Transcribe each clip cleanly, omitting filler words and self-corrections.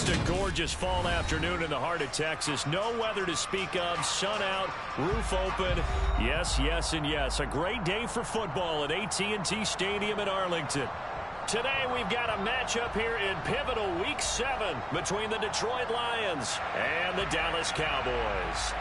Just a gorgeous fall afternoon in the heart of Texas. No weather to speak of. Sun out, roof open. Yes, yes, and yes. A great day for football at AT&T Stadium in Arlington. Today we've got a matchup here in pivotal Week 7 between the Detroit Lions and the Dallas Cowboys.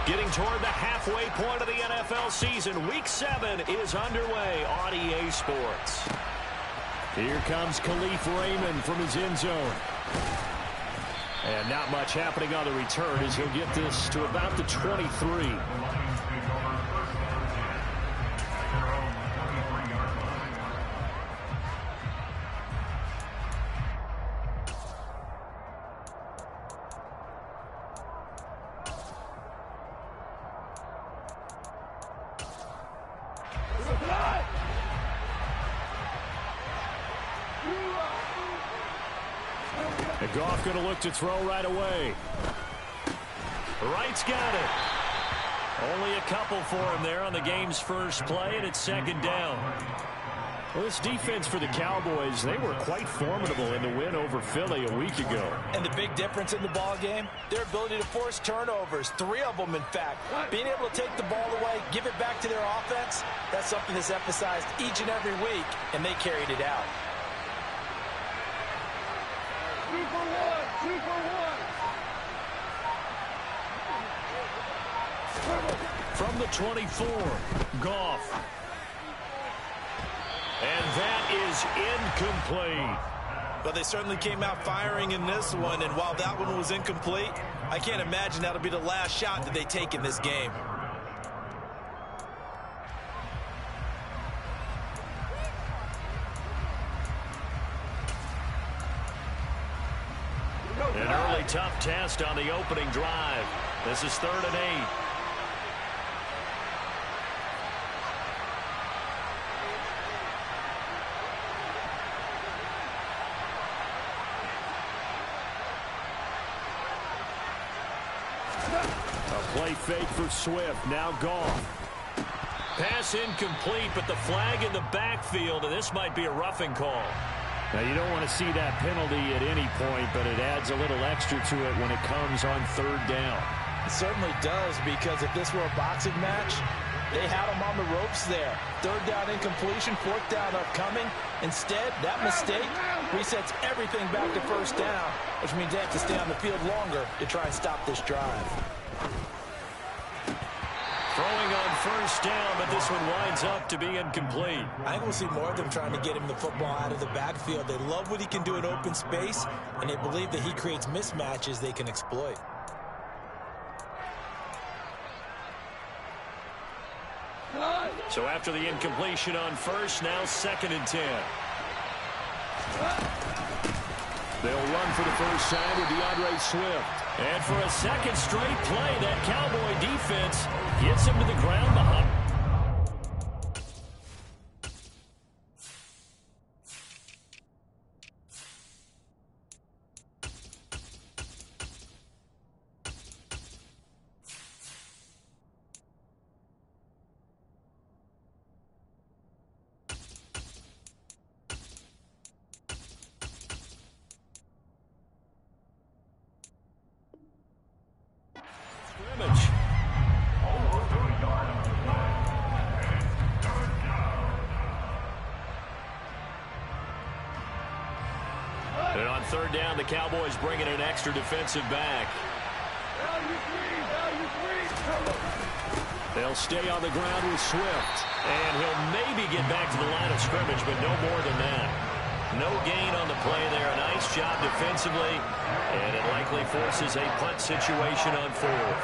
Getting toward the halfway point of the NFL season, Week 7 is underway on EA Sports. Here comes Khalif Raymond from his end zone. And not much happening on the return as he'll get this to about the 23. Goff going to look to throw right away. Wright's got it. Only a couple for him there on the game's first play, and it's second down. Well, this defense for the Cowboys, they were quite formidable in the win over Philly a week ago. And the big difference in the ball game, their ability to force turnovers, 3 of them in fact. Being able to take the ball away, give it back to their offense, that's something that's emphasized each and every week, and they carried it out. 2 for 1, 2 for 1. From the 24, Goff. And that is incomplete. But they certainly came out firing in this one, and while that one was incomplete, I can't imagine that'll be the last shot that they take in this game. An early tough test on the opening drive. This is 3rd and 8. A play fake for Swift. Now Goff. Pass incomplete, but the flag in the backfield, and this might be a roughing call. Now, you don't want to see that penalty at any point, but it adds a little extra to it when it comes on 3rd down. It certainly does, because if this were a boxing match, they had them on the ropes there. 3rd down incompletion, 4th down upcoming. Instead, that mistake resets everything back to 1st down, which means they have to stay on the field longer to try and stop this drive. Throwing on 1st down, but this one winds up to be incomplete. I think we'll see more of them trying to get him the football out of the backfield. They love what he can do in open space, and they believe that he creates mismatches they can exploit. So after the incompletion on 1st, now 2nd and 10. They'll run for the first time with DeAndre Swift. And for a second straight play, that Cowboy defense gets him to the ground behind. And on 3rd down, the Cowboys bringing an extra defensive back. They'll stay on the ground with Swift. And he'll maybe get back to the line of scrimmage, but no more than that. No gain on the play there. A nice job defensively. And it likely forces a punt situation on 4th.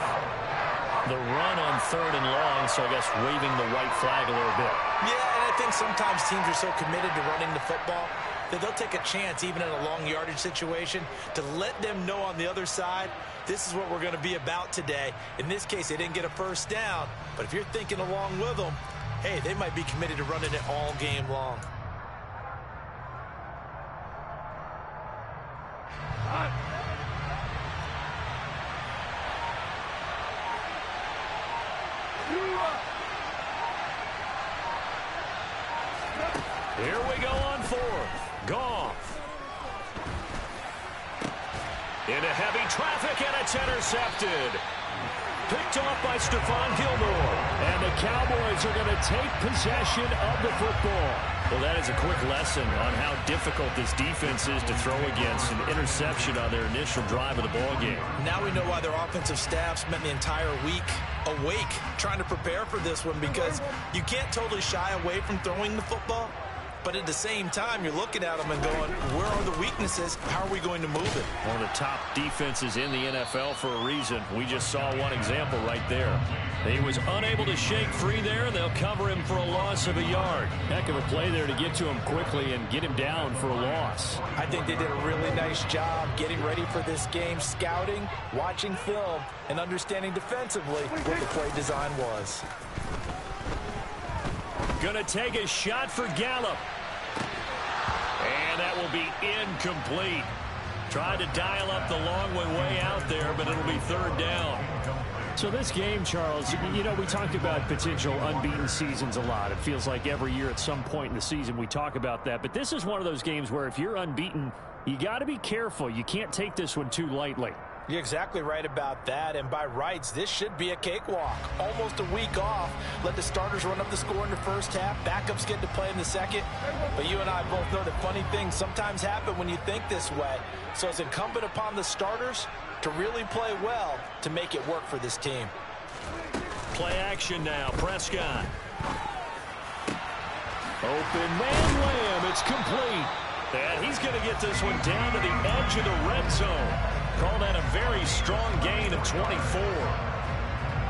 The run on 3rd and long, so I guess waving the white flag a little bit. Yeah, and I think sometimes teams are so committed to running the football that they'll take a chance, even in a long yardage situation, to let them know on the other side, this is what we're going to be about today. In this case, they didn't get a 1st down, but if you're thinking along with them, hey, they might be committed to running it all game long. Here we go on fourth. Goff. Into heavy traffic, and it's intercepted. Picked off by Stephon Gilmore. And the Cowboys are going to take possession of the football. Well, that is a quick lesson on how difficult this defense is to throw against. An interception on their initial drive of the ballgame. Now we know why their offensive staff spent the entire week awake trying to prepare for this one, because you can't totally shy away from throwing the football. But at the same time, you're looking at them and going, where are the weaknesses? How are we going to move it? One of the top defenses in the NFL for a reason. We just saw one example right there. He was unable to shake free there, and they'll cover him for a loss of a yard. Heck of a play there to get to him quickly and get him down for a loss. I think they did a really nice job getting ready for this game, scouting, watching film, and understanding defensively what the play design was. Gonna take a shot for Gallup. And that will be incomplete. Tried to dial up the long way out there, but it'll be third down. So this game, Charles, you know, we talked about potential unbeaten seasons a lot. It feels like every year at some point in the season we talk about that. But this is one of those games where if you're unbeaten, you got to be careful. You can't take this one too lightly. You're exactly right about that, and by rights, this should be a cakewalk. Almost a week off. Let the starters run up the score in the first half. Backups get to play in the second. But you and I both know that funny things sometimes happen when you think this way. So it's incumbent upon the starters to really play well to make it work for this team. Play action now. Prescott. Open man Lamb. It's complete. And he's going to get this one down to the edge of the red zone. Call that a very strong gain of 24.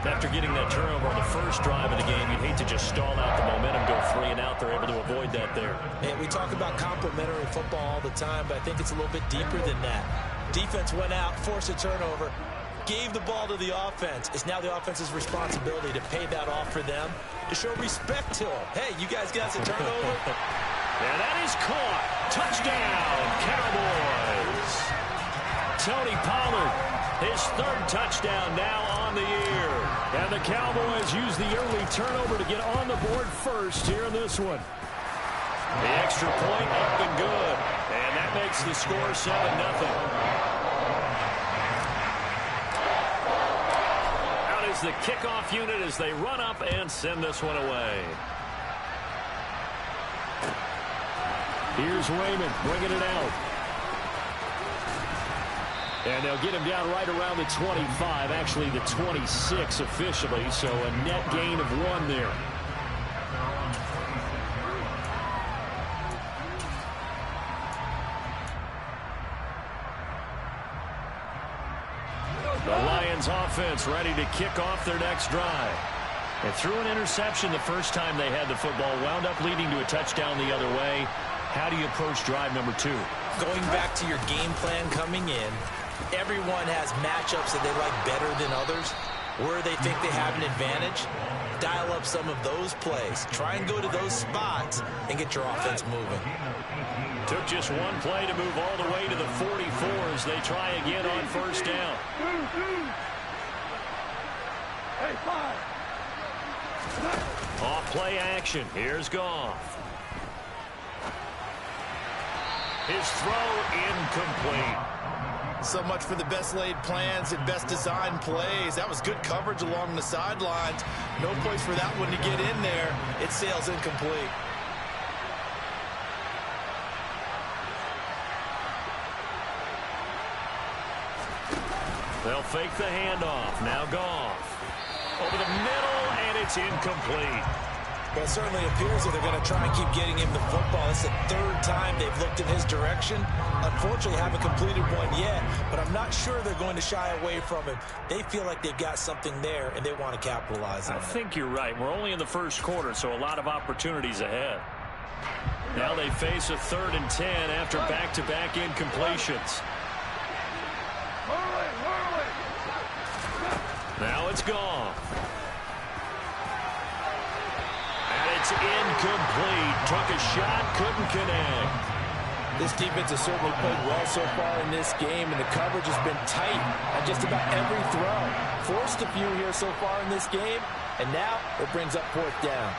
After getting that turnover on the first drive of the game, you'd hate to just stall out the momentum, go 3 and out. They're able to avoid that there. And we talk about complementary football all the time, but I think it's a little bit deeper than that. Defense went out, forced a turnover, gave the ball to the offense. It's now the offense's responsibility to pay that off for them, to show respect to them. Hey, you guys got some turnover? And that is caught. Touchdown, Cowboys. Tony Pollard, his third touchdown now on the year. And the Cowboys use the early turnover to get on the board first here in this one. The extra point up and good. And that makes the score 7-0. Out is the kickoff unit as they run up and send this one away. Here's Raymond bringing it out. And they'll get him down right around the 25, actually the 26 officially, so a net gain of 1 there. The Lions offense ready to kick off their next drive. They threw an interception the first time they had the football, wound up leading to a touchdown the other way. How do you approach drive number 2? Going back to your game plan coming in, everyone has matchups that they like better than others, where they think they have an advantage. Dial up some of those plays. Try and go to those spots and get your offense moving. Took just one play to move all the way to the 44 as they try again on first down. Hey, 5. Off play action. Here's Goff. His throw incomplete. So much for the best laid plans and best designed plays. That was good coverage along the sidelines. No place for that one to get in there. It sails incomplete. They'll fake the handoff. Now Goff. Over the middle, and it's incomplete. Well, it certainly appears that they're going to try and keep getting him the football. It's the third time they've looked in his direction. Unfortunately, haven't completed one yet, but I'm not sure they're going to shy away from him. They feel like they've got something there, and they want to capitalize on it. I think you're right. We're only in the first quarter, so a lot of opportunities ahead. Now they face a 3rd and 10 after back-to-back incompletions. Now it's Goff. And it's incomplete. Took a shot, couldn't connect. This defense has certainly played well so far in this game, and the coverage has been tight on just about every throw. Forced a few here so far in this game, and now it brings up 4th down.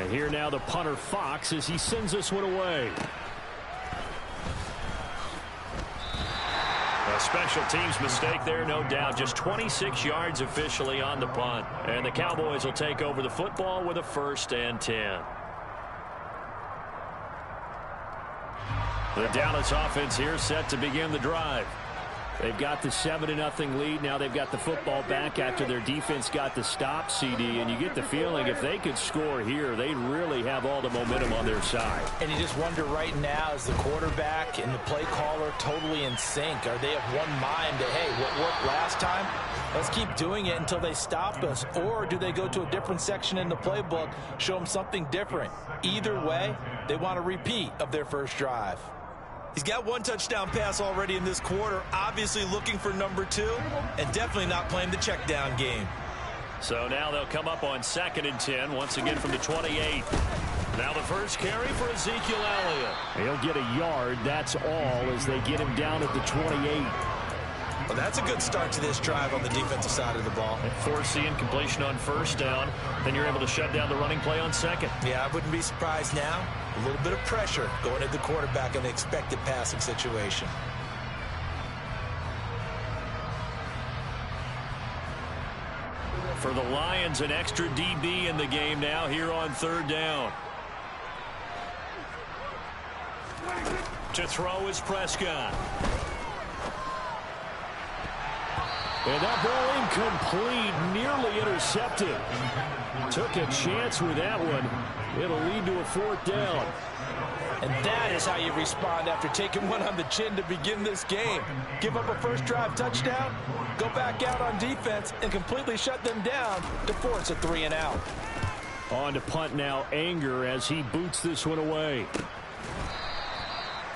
And here now the punter Fox as he sends this one away. A special teams mistake there, no doubt. Just 26 yards officially on the punt. And the Cowboys will take over the football with a 1st and 10. The Dallas offense here set to begin the drive. They've got the 7-0 lead. Now they've got the football back after their defense got the stop, CD. And you get the feeling if they could score here, they'd really have all the momentum on their side. And you just wonder right now, is the quarterback and the play caller totally in sync? Are they of one mind that, hey, what worked last time? Let's keep doing it until they stop us. Or do they go to a different section in the playbook, show them something different? Either way, they want a repeat of their first drive. He's got 1 touchdown pass already in this quarter, obviously looking for number 2, and definitely not playing the check down game. So now they'll come up on 2nd and 10, once again from the 28. Now the first carry for Ezekiel Elliott. He'll get a yard, that's all, as they get him down at the 28. Well, that's a good start to this drive on the defensive side of the ball. Force the incompletion on 1st down. Then you're able to shut down the running play on 2nd. Yeah, I wouldn't be surprised now. A little bit of pressure going at the quarterback in the expected passing situation. For the Lions, an extra DB in the game now here on 3rd down. To throw is Prescott. And that ball incomplete, nearly intercepted. Took a chance with that one. It'll lead to a 4th down. And that is how you respond after taking one on the chin to begin this game. Give up a first drive touchdown, go back out on defense, and completely shut them down to force a 3 and out. On to punt now, Anger as he boots this one away.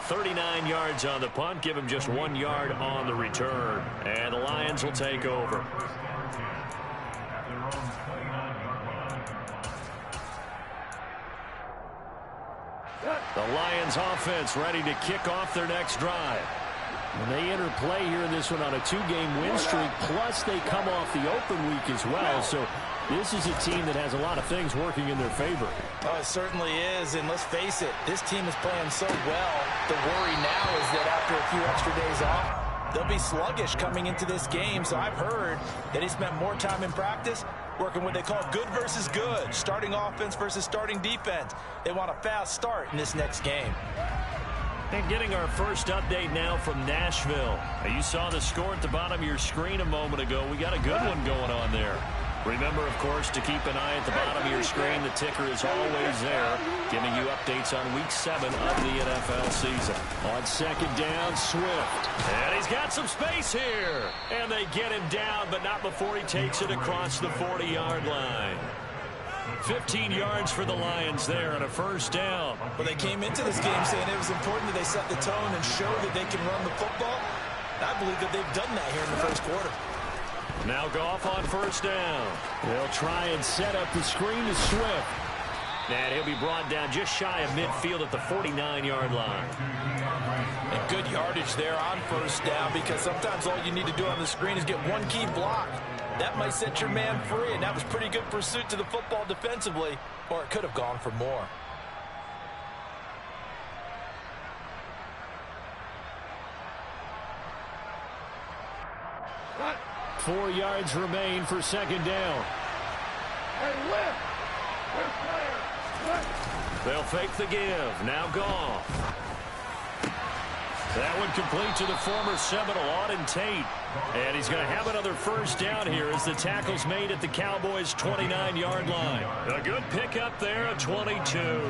39 yards on the punt, give him just 1 yard on the return. And the Lions will take over. The Lions offense ready to kick off their next drive. And they enter play here in this one on a 2-game win streak, plus they come off the open week as well. So this is a team that has a lot of things working in their favor. Oh, it certainly is, and let's face it, this team is playing so well. The worry now is that after a few extra days off, they'll be sluggish coming into this game. So I've heard that he spent more time in practice working what they call good versus good, starting offense versus starting defense. They want a fast start in this next game. And getting our first update now from Nashville. You saw the score at the bottom of your screen a moment ago. We got a good one going on there. Remember, of course, to keep an eye at the bottom of your screen. The ticker is always there, giving you updates on Week 7 of the NFL season. On 2nd down, Swift. And he's got some space here. And they get him down, but not before he takes it across the 40-yard line. 15 yards for the Lions there and a first down. Well, they came into this game saying it was important that they set the tone and show that they can run the football. I believe that they've done that here in the first quarter. Now Goff on first down. They'll try and set up the screen to Swift. And he'll be brought down just shy of midfield at the 49-yard line. And good yardage there on first down, because sometimes all you need to do on the screen is get one key block. That might set your man free, and that was pretty good pursuit to the football defensively, or it could have gone for more. Cut. 4 yards remain for 2nd down. Hey, lift. Good player. Lift. They'll fake the give. Now Goff. That one complete to the former Seminole, Auden Tate. And he's going to have another first down here as the tackle's made at the Cowboys' 29-yard line. A good pickup there at 22.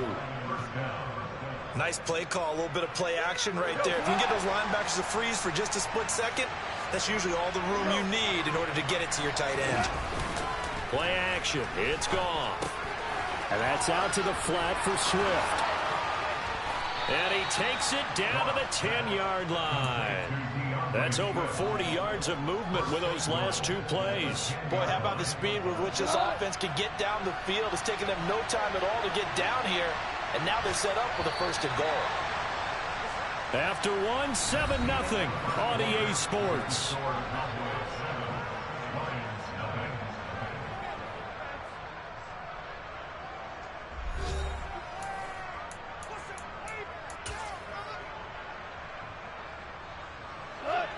Nice play call, a little bit of play action right there. If you can get those linebackers to freeze for just a split second, that's usually all the room you need in order to get it to your tight end. Play action. It's Goff. And that's out to the flat for Swift. And he takes it down to the 10-yard line. That's over 40 yards of movement with those last 2 plays. Boy, how about the speed with which this offense can get down the field? It's taken them no time at all to get down here, and now they're set up with a 1st and goal. After 1, 7-0 on EA Sports.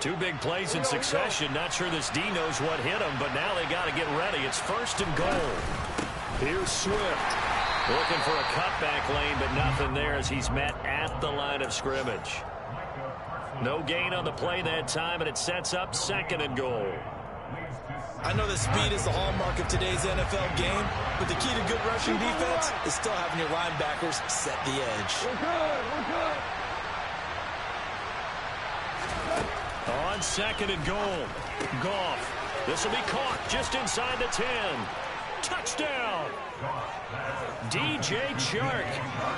Two big plays in succession. Not sure this D knows what hit him, but now they got to get ready. It's 1st and goal. Here's Swift. Looking for a cutback lane, but nothing there as he's met at the line of scrimmage. No gain on the play that time, and it sets up 2nd and goal. I know that speed is the hallmark of today's NFL game, but the key to good rushing defense is still having your linebackers set the edge. We're good. We're good. On 2nd and goal. Goff. This will be caught just inside the 10. Touchdown. DJ Chark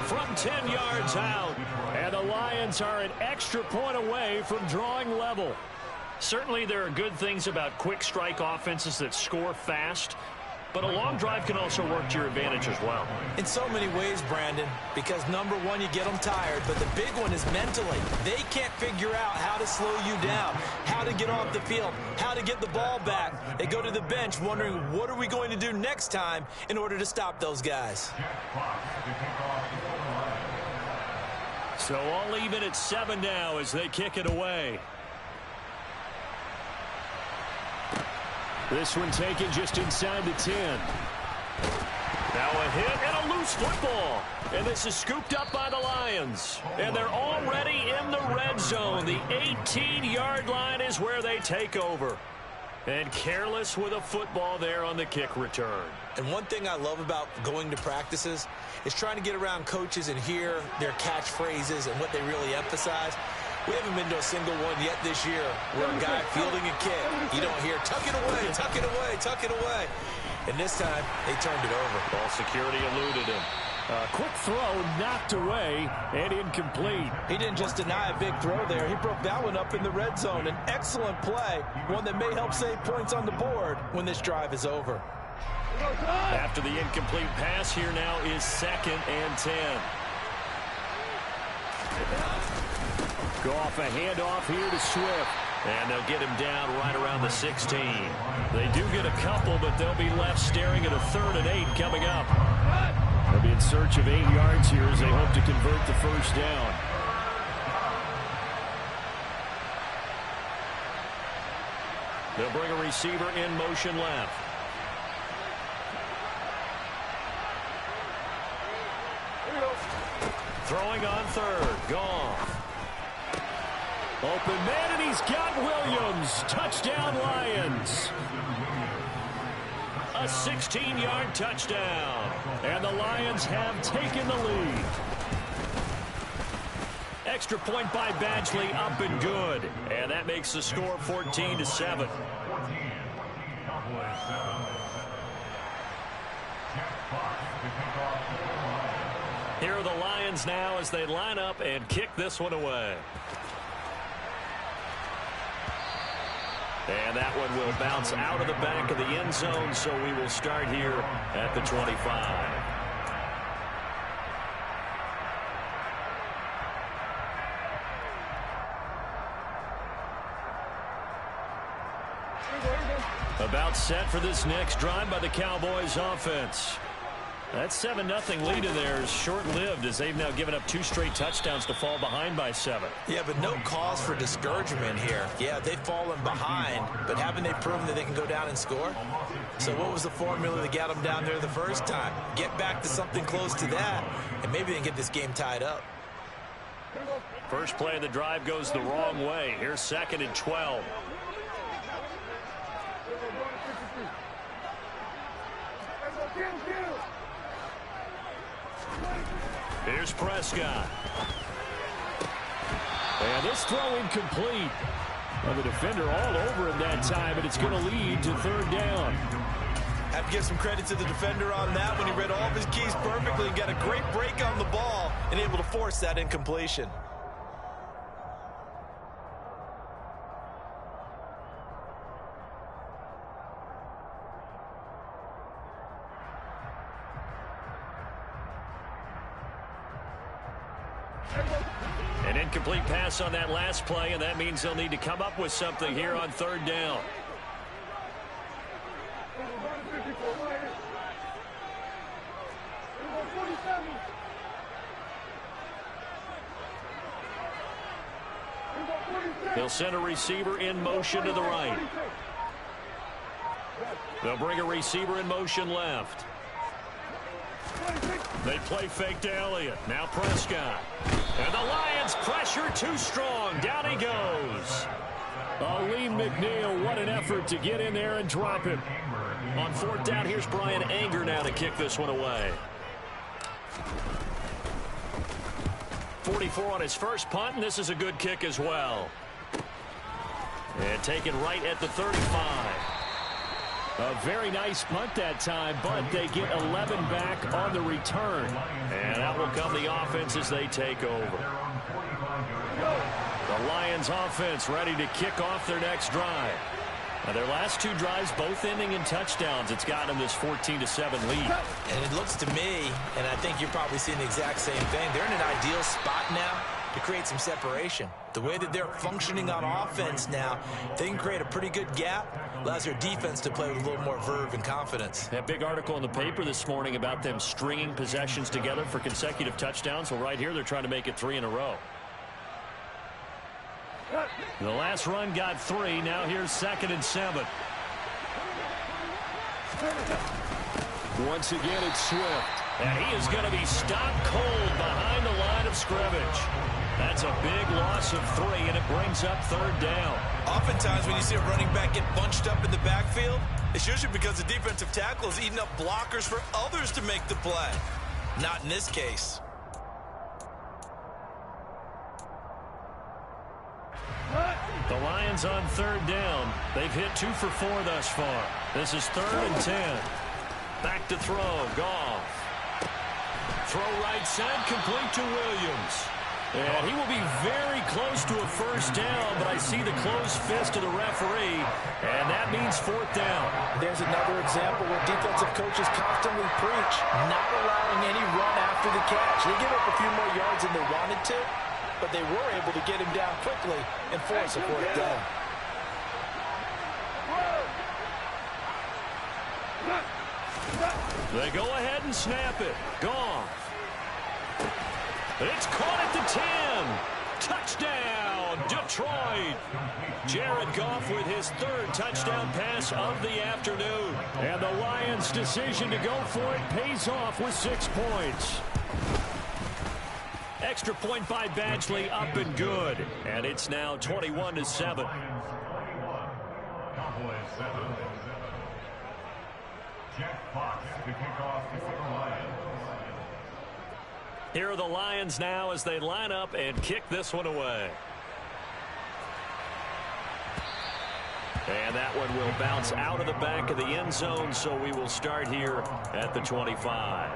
from 10 yards out. And the Lions are an extra point away from drawing level. Certainly there are good things about quick strike offenses that score fast, but a long drive can also work to your advantage as well. In so many ways, Brandon, because number one, you get them tired, but the big one is mentally. They can't figure out how to slow you down, how to get off the field, how to get the ball back. They go to the bench wondering, what are we going to do next time in order to stop those guys? So all even at 7 now as they kick it away. This one taken just inside the 10. Now a hit and a loose football. And this is scooped up by the Lions. And they're already in the red zone. The 18-yard line is where they take over. And careless with a football there on the kick return. And one thing I love about going to practices is trying to get around coaches and hear their catchphrases and what they really emphasize. We haven't been to a single one yet this year where a guy fielding a kick, you don't hear, tuck it away, tuck it away, tuck it away. And this time, they turned it over. Ball security eluded him. Quick throw knocked away and incomplete. He didn't just deny a big throw there. He broke that one up in the red zone. An excellent play, one that may help save points on the board when this drive is over. After the incomplete pass, here now is 2nd and 10. Goff a handoff here to Swift. And they'll get him down right around the 16. They do get a couple, but they'll be left staring at a 3rd and 8 coming up. They'll be in search of 8 yards here as they hope to convert the first down. They'll bring a receiver in motion left. Throwing on 3rd. Goff. Open man, and he's got Williams. Touchdown, Lions. A 16-yard touchdown. And the Lions have taken the lead. Extra point by Badgley, up and good. And that makes the score 14-7. Here are the Lions now as they line up and kick this one away. And that one will bounce out of the back of the end zone, so we will start here at the 25. About set for this next drive by the Cowboys offense. That 7-0 lead in there is short-lived as they've now given up 2 straight touchdowns to fall behind by 7. Yeah, but no cause for discouragement here. Yeah, they've fallen behind, but haven't they proven that they can go down and score? So what was the formula that got them down there the first time? Get back to something close to that, and maybe they can get this game tied up. First play of the drive goes the wrong way. Here's 2nd and 12. Here's Prescott. And this throw incomplete. Well, the defender all over him that time, but it's going to lead to 3rd down. Have to give some credit to the defender on that when he read all of his keys perfectly and got a great break on the ball and able to force that incompletion. An incomplete pass on that last play, and that means they'll need to come up with something here on 3rd down. He'll send a receiver in motion to the right. They'll bring a receiver in motion left. They play fake to Elliott. Now Prescott. And the Lions pressure too strong. Down he goes. Lee McNeil, what an effort to get in there and drop him. On fourth down, here's Brian Anger now to kick this one away. 44 on his first punt, and this is a good kick as well. And taken right at the 35. A very nice punt that time, but they get 11 back on the return. And out will come the offense as they take over. The Lions offense ready to kick off their next drive. Now their last two drives both ending in touchdowns. It's got them this 14-7 lead. And it looks to me, and I think you're probably seeing the exact same thing, they're in an ideal spot now to create some separation. The way that they're functioning on offense now, they can create a pretty good gap. Allows their defense to play with a little more verve and confidence. That big article in the paper this morning about them stringing possessions together for consecutive touchdowns. Well, right here, they're trying to make it 3 in a row. The last run got 3. Now here's 2nd and 7. Once again, it's Swift. And he is going to be stopped cold behind the line of scrimmage. That's a big loss of 3, and it brings up 3rd down. Oftentimes when you see a running back get bunched up in the backfield, it's usually because the defensive tackle is eating up blockers for others to make the play. Not in this case. The Lions on 3rd down. They've hit 2 for 4 thus far. This is 3rd and 10. Back to throw. Goff. Throw right side, complete to Williams. And he will be very close to a 1st down, but I see the closed fist of the referee, and that means 4th down. There's another example where defensive coaches constantly preach not allowing any run after the catch. They give up a few more yards than they wanted to, but they were able to get him down quickly and force a 4th down. They go ahead and snap it. Goff. It's caught at the 10. Touchdown, Detroit. Jared Goff with his 3rd touchdown pass of the afternoon. And the Lions' decision to go for it pays off with 6 points. Extra point by Badgley, up and good. And it's now 21-7. Here are the Lions now as they line up and kick this one away. And that one will bounce out of the back of the end zone, so we will start here at the 25.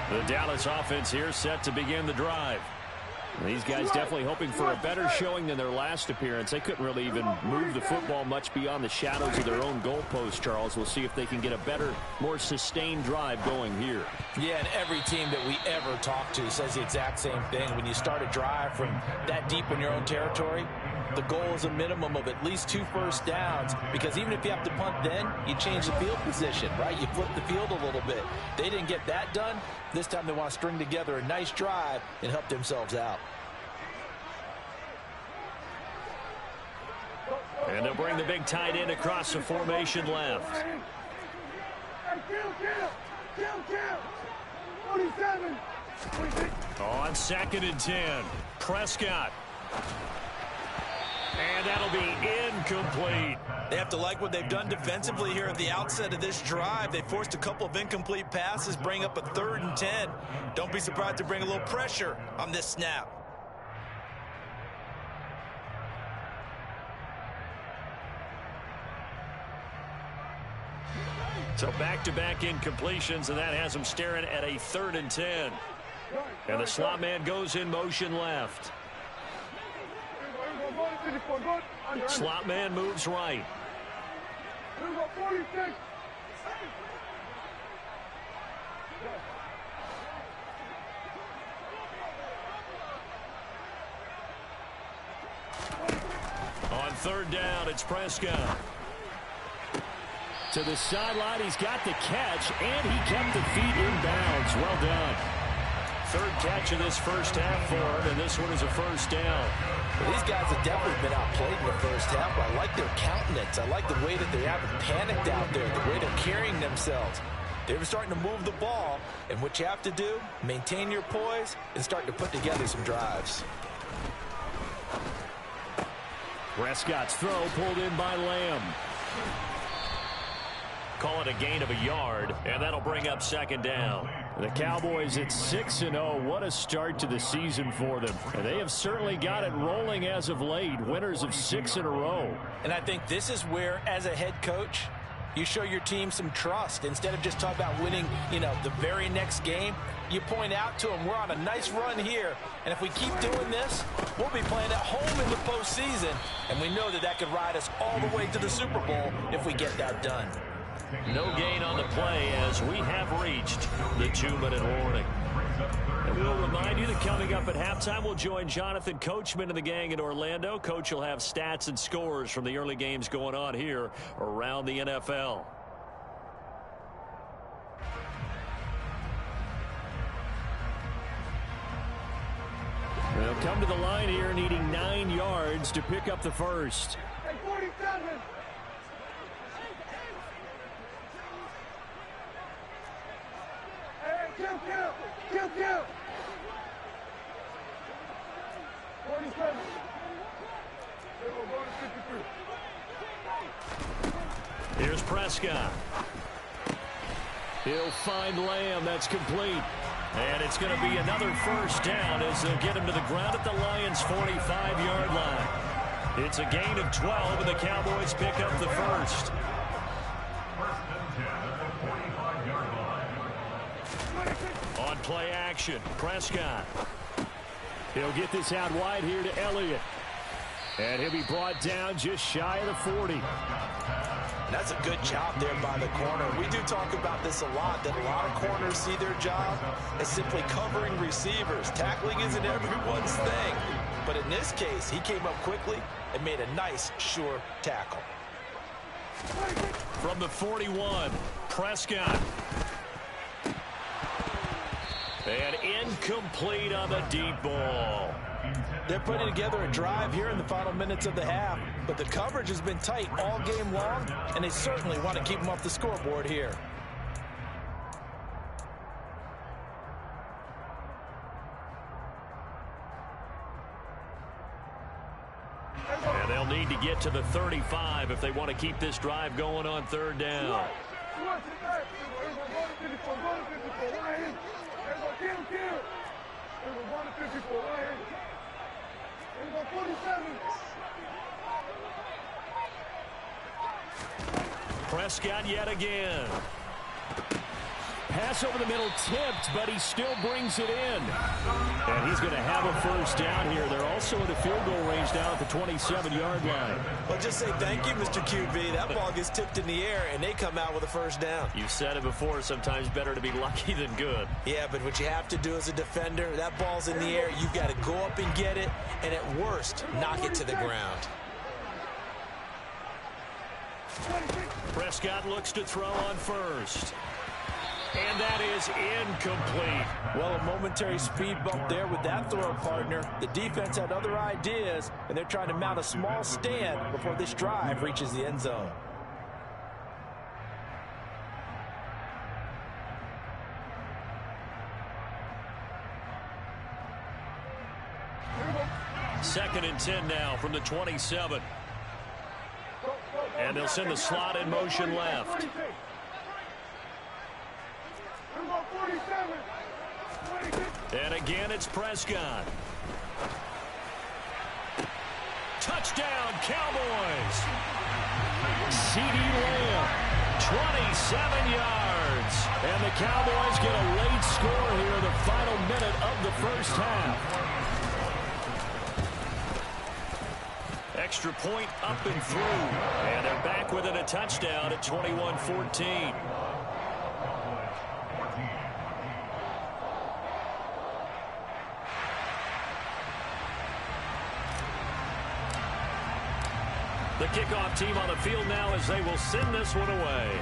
The Dallas offense here set to begin the drive. These guys definitely hoping for a better showing than their last appearance. They couldn't really even move the football much beyond the shadows of their own goalpost, Charles. We'll see if they can get a better, more sustained drive going here. Yeah, and every team that we ever talk to says the exact same thing. When you start a drive from that deep in your own territory, the goal is a minimum of at least 2 1st downs, because even if you have to punt then, you change the field position, right? You flip the field a little bit. They didn't get that done. This time they want to string together a nice drive and help themselves out. And they'll bring the big tight end across the formation left. On 2nd and 10, Prescott. And that'll be incomplete. They have to like what they've done defensively here at the outset of this drive. They forced a couple of incomplete passes, bring up a 3rd and 10. Don't be surprised to bring a little pressure on this snap. So back-to-back incompletions, and that has them staring at a 3rd and 10. And the slot man goes in motion left. Slot man moves right. On third down, it's Prescott. To the sideline, he's got the catch, and he kept the feet in bounds. Well done. Third catch of this first half for him, and this one is a first down. Well, these guys have definitely been outplayed in the first half, but I like their countenance. I like the way that they haven't panicked out there, the way they're carrying themselves. They're starting to move the ball, and what you have to do, maintain your poise and start to put together some drives. Prescott's throw pulled in by Lamb. Call it a gain of a yard, and that'll bring up second down. The Cowboys at 6-0. What a start to the season for them. And they have certainly got it rolling as of late. Winners of 6 in a row. And I think this is where, as a head coach, you show your team some trust. Instead of just talking about winning, the very next game, you point out to them, we're on a nice run here, and if we keep doing this, we'll be playing at home in the postseason, and we know that could ride us all the way to the Super Bowl if we get that done. No gain on the play as we have reached the 2-minute warning. And we'll remind you that coming up at halftime, we'll join Jonathan Coachman and the gang in Orlando. Coach will have stats and scores from the early games going on here around the NFL. They'll come to the line here needing 9 yards to pick up the first. Hey, 47. Kill. 47. Here's Prescott. He'll find Lamb. That's complete. And it's going to be another first down as they'll get him to the ground at the Lions' 45-yard line. It's a gain of 12, and the Cowboys pick up the first. On play action, Prescott. He'll get this out wide here to Elliott. And he'll be brought down just shy of the 40. That's a good job there by the corner. We do talk about this a lot, that a lot of corners see their job as simply covering receivers. Tackling isn't everyone's thing. But in this case, he came up quickly and made a nice, sure tackle. From the 41, Prescott. And incomplete on the deep ball. They're putting together a drive here in the final minutes of the half, but the coverage has been tight all game long, and they certainly want to keep them off the scoreboard here. And they'll need to get to the 35 if they want to keep this drive going on third down. Prescott yet again. Pass over the middle tipped, but he still brings it in. And he's going to have a first down here. They're also in the field goal range down at the 27-yard line. Well, just say thank you, Mr. QB. That ball gets tipped in the air, and they come out with a first down. You've said it before, sometimes better to be lucky than good. Yeah, but what you have to do as a defender, that ball's in the air, you've got to go up and get it, and at worst, knock it to the ground. Prescott looks to throw on first. And that is incomplete. Well, a momentary speed bump there with that throw, partner. The defense had other ideas, and they're trying to mount a small stand before this drive reaches the end zone. Second and 10 now from the 27. And they'll send the slot in motion left. And again, it's Prescott. Touchdown, Cowboys. CeeDee Lamb, 27 yards. And the Cowboys get a late score here in the final minute of the first half. Extra point up and through. And they're back within a touchdown at 21-14. The kickoff team on the field now as they will send this one away.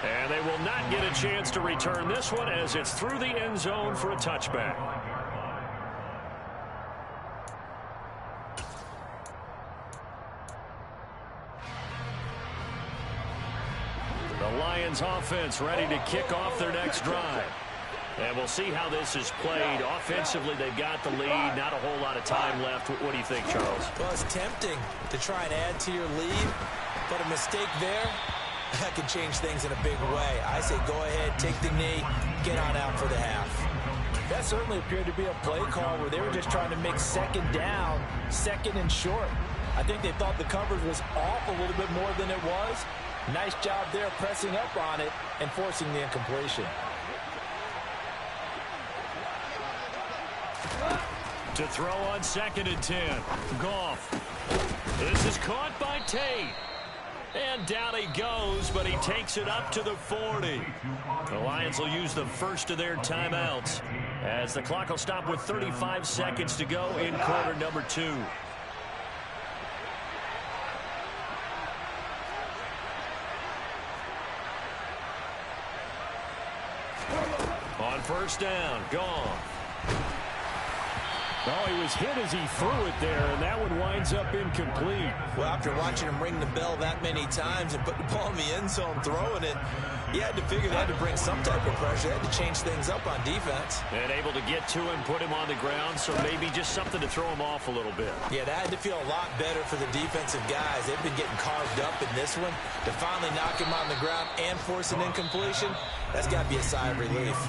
And they will not get a chance to return this one as it's through the end zone for a touchback. The Lions offense ready to kick off their next drive. And we'll see how this is played. Offensively, they've got the lead. Not a whole lot of time left. What do you think, Charles? Well, it's tempting to try and add to your lead, but a mistake there, that could change things in a big way. I say go ahead, take the knee, get on out for the half. That certainly appeared to be a play call where they were just trying to make second down, second and short. I think they thought the coverage was off a little bit more than it was. Nice job there pressing up on it and forcing the incompletion. To throw on 2nd and 10. Goff. This is caught by Tate. And down he goes, but he takes it up to the 40. The Lions will use the first of their timeouts as the clock will stop with 35 seconds to go in quarter number 2. On first down, Goff. Oh, he was hit as he threw it there, and that one winds up incomplete. Well, after watching him ring the bell that many times and put the ball in the end zone throwing it, he had to figure they had to bring some type of pressure. They had to change things up on defense. And able to get to him, put him on the ground, so maybe just something to throw him off a little bit. Yeah, that had to feel a lot better for the defensive guys. They've been getting carved up in this one. To finally knock him on the ground and force an incompletion, that's got to be a sigh of relief.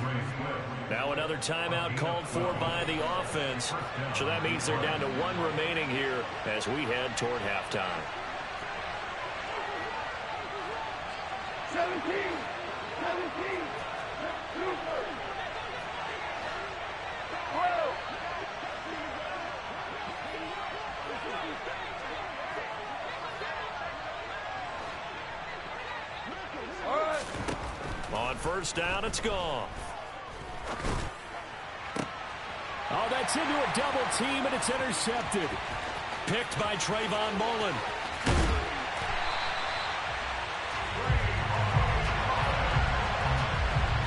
Now another timeout called for by the offense. So that means they're down to 1 remaining here as we head toward halftime. 17. On first down, it's gone. Oh, that's into a double team, and it's intercepted. Picked by Trayvon Mullen.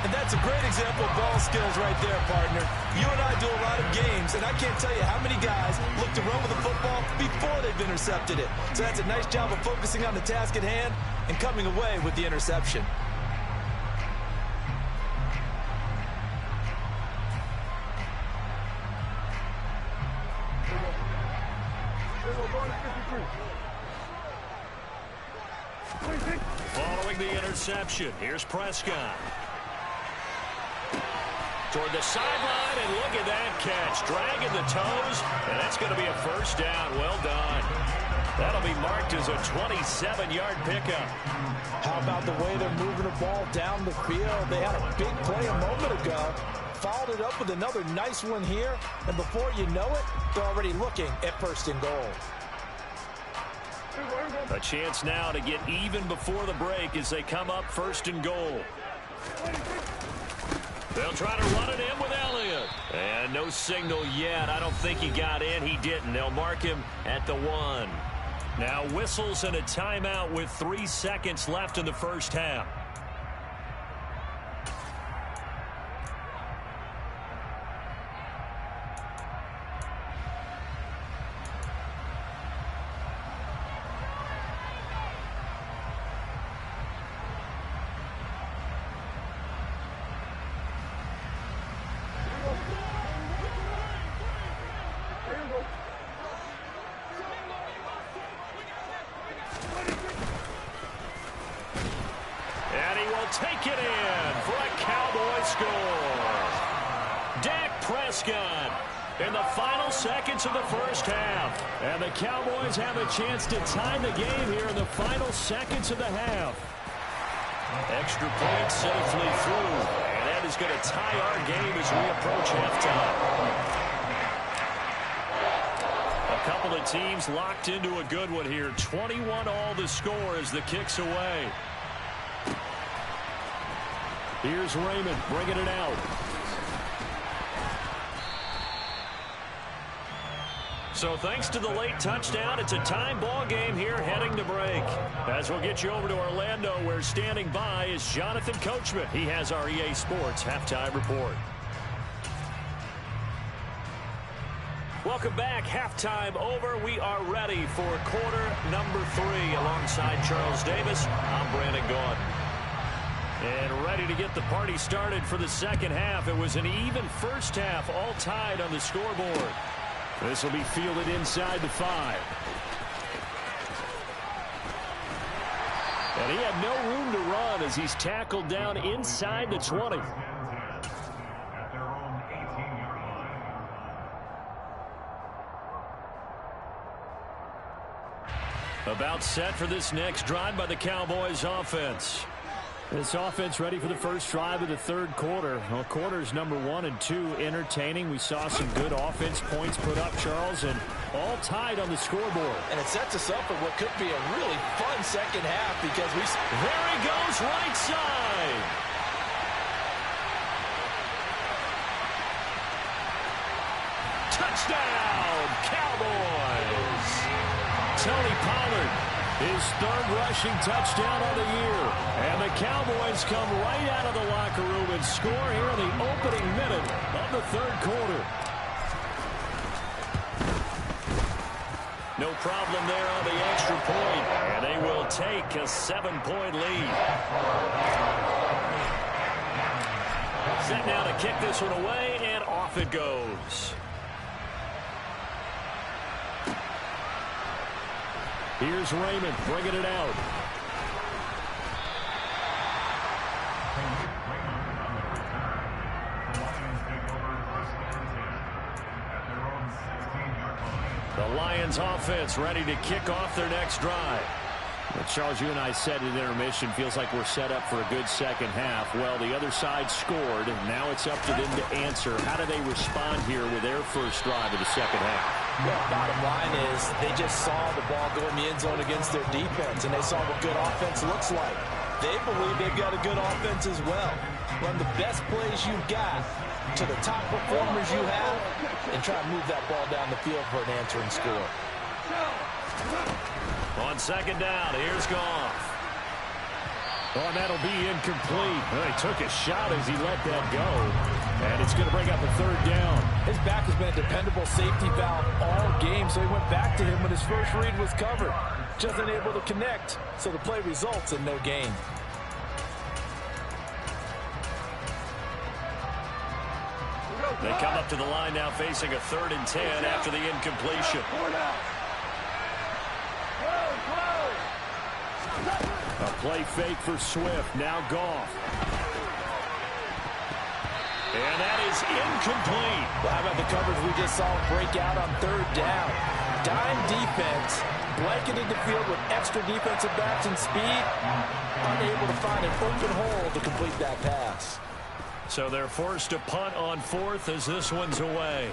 And that's a great example of ball skills right there, partner. You and I do a lot of games, and I can't tell you how many guys look to run with the football before they've intercepted it. So that's a nice job of focusing on the task at hand and coming away with the interception. Following the interception, here's Prescott. Toward the sideline, and look at that catch. Dragging the toes, and that's going to be a first down. Well done. That'll be marked as a 27-yard pickup. How about the way they're moving the ball down the field? They had a big play a moment ago. Followed it up with another nice one here, and before you know it, they're already looking at first and goal. A chance now to get even before the break as they come up first and goal. They'll try to run it in with Elliott. And no signal yet. I don't think he got in. He didn't. They'll mark him at the 1. Now whistles and a timeout with 3 seconds left in the first half. Take it in for a Cowboy score. Dak Prescott in the final seconds of the first half. And the Cowboys have a chance to tie the game here in the final seconds of the half. Extra point safely through. And that is going to tie our game as we approach halftime. A couple of teams locked into a good one here. 21 all the score as the kick's away. Here's Raymond bringing it out. So thanks to the late touchdown, it's a tie ball game here heading to break. As we'll get you over to Orlando, where standing by is Jonathan Coachman. He has our EA Sports halftime report. Welcome back. Halftime over. We are ready for quarter number 3. Alongside Charles Davis, I'm Brandon Gaudin. And ready to get the party started for the second half. It was an even first half, all tied on the scoreboard. This will be fielded inside the 5. And he had no room to run as he's tackled down inside the 20. About set for this next drive by the Cowboys offense. This offense ready for the first drive of the third quarter. Well, quarters number 1 and 2 entertaining. We saw some good offense points put up, Charles, and all tied on the scoreboard. And it sets us up for what could be a really fun second half because there he goes, right side. Touchdown, Cowboys. Tony Pollard, his third rushing touchdown of the year. And the Cowboys come right out of the locker room and score here in the opening minute of the third quarter. No problem there on the extra point, and they will take a 7-point lead. Set now to kick this one away, and off it goes. Here's Raymond bringing it out. The Lions offense ready to kick off their next drive. Well, Charles, you and I said in intermission, feels like we're set up for a good second half. Well, the other side scored, and now it's up to them to answer. How do they respond here with their first drive of the second half? Well, bottom line is they just saw the ball go in the end zone against their defense, and they saw what good offense looks like. They believe they've got a good offense as well. Run the best plays you've got to the top performers you have and try to move that ball down the field for an answering score. On second down, here's Goff. Oh, and that'll be incomplete. Well, he took a shot as he let that go. And it's going to bring up a third down. His back has been a dependable safety valve all game, so he went back to him when his first read was covered. Just unable to connect, so the play results in no gain. They come up to the line now facing a 3rd and 10 after the incompletion. A play fake for Swift. Now Goff. And that is incomplete. Well, how about the coverage we just saw break out on 3rd down? Dime defense, blanketed the field with extra defensive backs and speed, unable to find an open hole to complete that pass. So they're forced to punt on 4th as this one's away.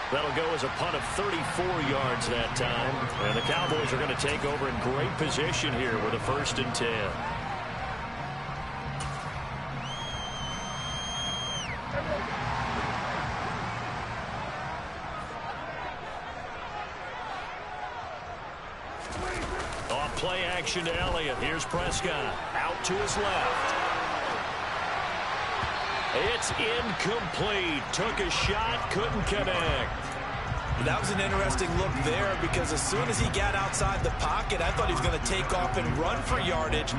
That'll go as a punt of 34 yards that time. And the Cowboys are going to take over in great position here with a 1st and 10. Off play action to Elliott. Here's Prescott. Out to his left. It's incomplete. Took a shot, couldn't connect. That was an interesting look there because as soon as he got outside the pocket, I thought he was going to take off and run for yardage.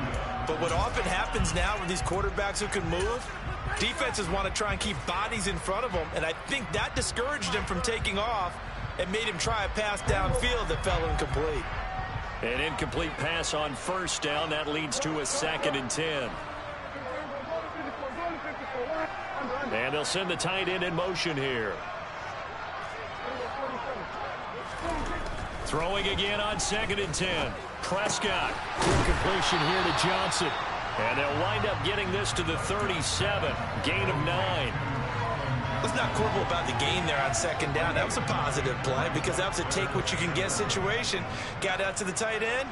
But what often happens now with these quarterbacks who can move, defenses want to try and keep bodies in front of them, and I think that discouraged him from taking off and made him try a pass downfield that fell incomplete. An incomplete pass on 1st down. That leads to a 2nd and 10. And they'll send the tight end in motion here. Throwing again on 2nd and 10. Prescott. Quick completion here to Johnson. And they'll wind up getting this to the 37. Gain of 9. Let's not quibble about the gain there on 2nd down. That was a positive play because that was a take-what-you-can-get situation. Got out to the tight end.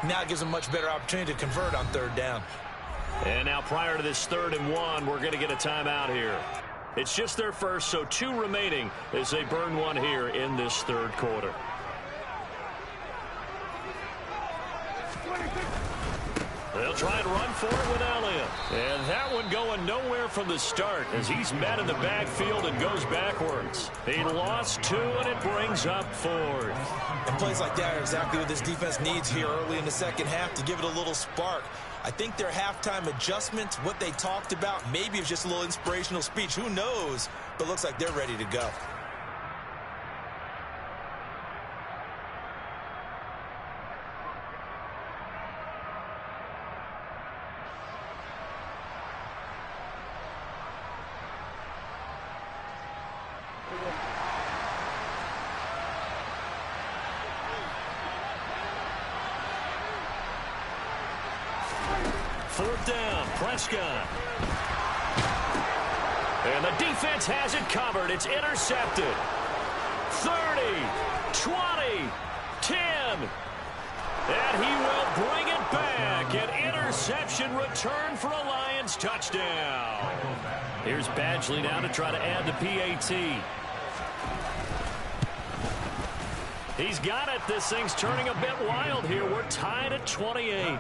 Now it gives them a much better opportunity to convert on 3rd down. And now prior to this 3rd and 1, we're going to get a timeout here. It's just their first, so 2 remaining as they burn one here in this third quarter. They'll try and run for it with Elliott. And that one going nowhere from the start as he's met in the backfield and goes backwards. He lost 2, and it brings up 4th. And plays like that are exactly what this defense needs here early in the second half to give it a little spark. I think their halftime adjustments, what they talked about, maybe it's just a little inspirational speech. Who knows? But looks like they're ready to go. Fourth down, Prescott. And the defense has it covered. It's intercepted. 30, 20, 10. And he will bring it back. An interception return for a Lions touchdown. Here's Badgley now to try to add the PAT. He's got it. This thing's turning a bit wild here. We're tied at 28.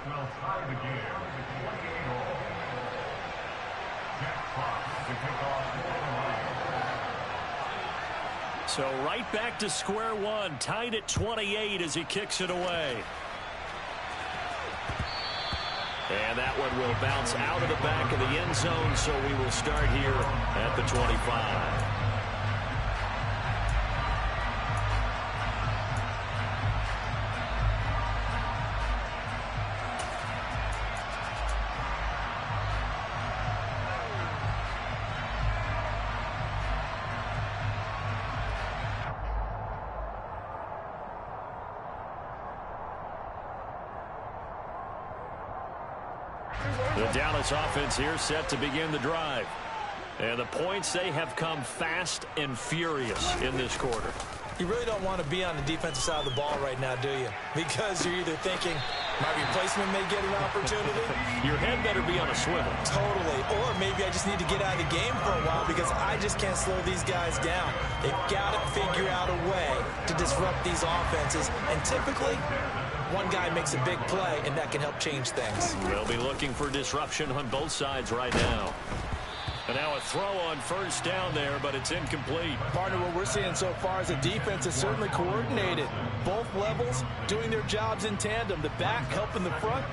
So right back to square one, tied at 28 as he kicks it away. And that one will bounce out of the back of the end zone, so we will start here at the 25. The Dallas offense here set to begin the drive. And the points, they have come fast and furious in this quarter. You really don't want to be on the defensive side of the ball right now, do you? Because you're either thinking, my replacement may get an opportunity. Your head better be on a swivel. Totally. Or maybe I just need to get out of the game for a while because I just can't slow these guys down. They've got to figure out a way to disrupt these offenses. And typically, one guy makes a big play, and that can help change things. They'll be looking for disruption on both sides right now. And now a throw on first down there, but it's incomplete. Partner, what we're seeing so far is the defense is certainly coordinated. Both levels doing their jobs in tandem. The back helping the front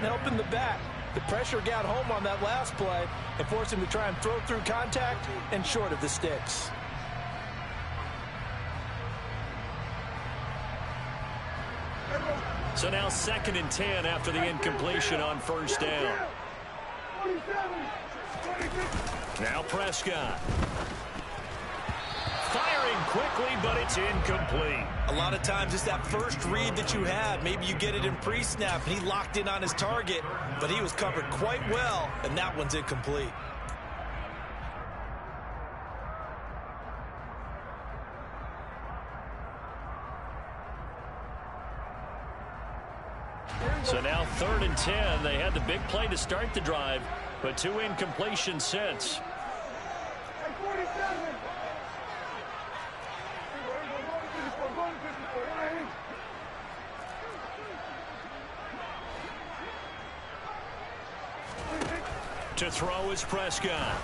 helping the back. The pressure got home on that last play and forced him to try and throw through contact and short of the sticks. So now 2nd and 10 after the incompletion on first down. Now Prescott. Firing quickly, but it's incomplete. A lot of times it's that first read that you have. Maybe you get it in pre-snap, and he locked in on his target, but he was covered quite well, and that one's incomplete. So now 3rd and 10. They had the big play to start the drive, but 2 incompletions since. To throw is Prescott.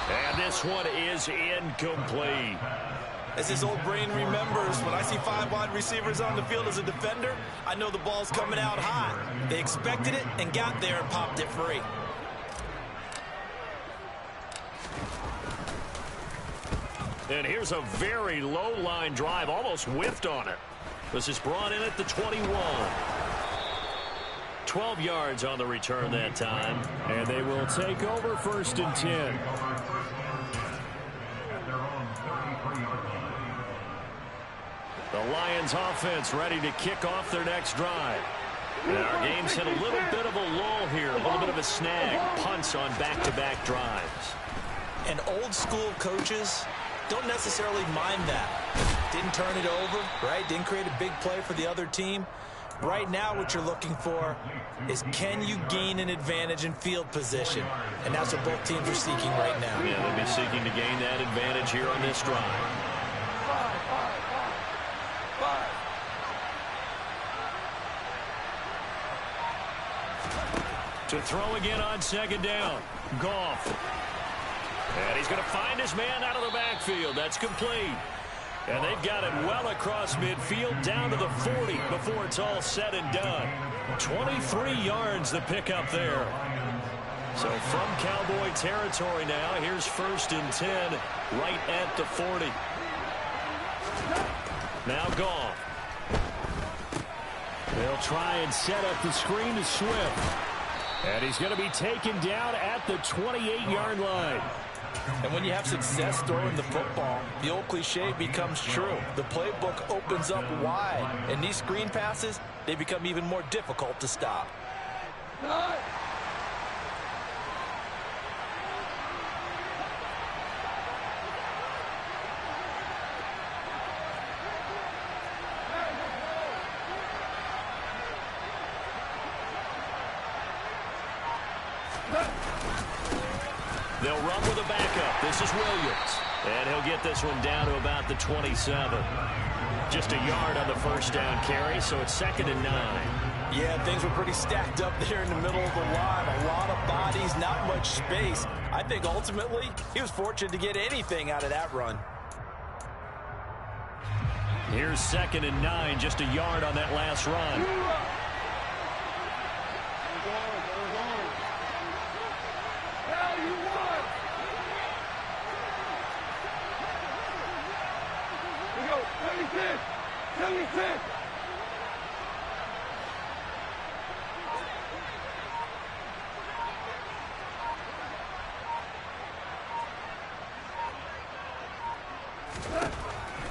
And this one is incomplete. As his old brain remembers, when I see 5 wide receivers on the field as a defender, I know the ball's coming out hot. They expected it and got there and popped it free. And here's a very low-line drive, almost whiffed on it. This is brought in at the 21. 12 yards on the return that time. And they will take over 1st and 10. The Lions offense ready to kick off their next drive. And our game's hit a little bit of a lull here, a little bit of a snag. Punts on back-to-back drives. And old-school coaches don't necessarily mind that. Didn't turn it over, right? Didn't create a big play for the other team. Right now what you're looking for is, can you gain an advantage in field position? And that's what both teams are seeking right now. Yeah, they'll be seeking to gain that advantage here on this drive. To throw again on second down. Goff. And he's going to find his man out of the backfield. That's complete. And they've got it well across midfield down to the 40 before it's all said and done. 23 yards the pickup there. So from Cowboy territory now, here's 1st and 10 right at the 40. Now Goff. They'll try and set up the screen to Swift. And he's going to be taken down at the 28-yard line. And when you have success throwing the football, the old cliche becomes true. The playbook opens up wide. And these screen passes, they become even more difficult to stop. They'll run with a backup. This is Williams. And he'll get this one down to about the 27. Just a yard on the first down carry, so it's 2nd and 9. Yeah, things were pretty stacked up there in the middle of the line. A lot of bodies, not much space. I think ultimately he was fortunate to get anything out of that run. Here's 2nd and 9, just a yard on that last run.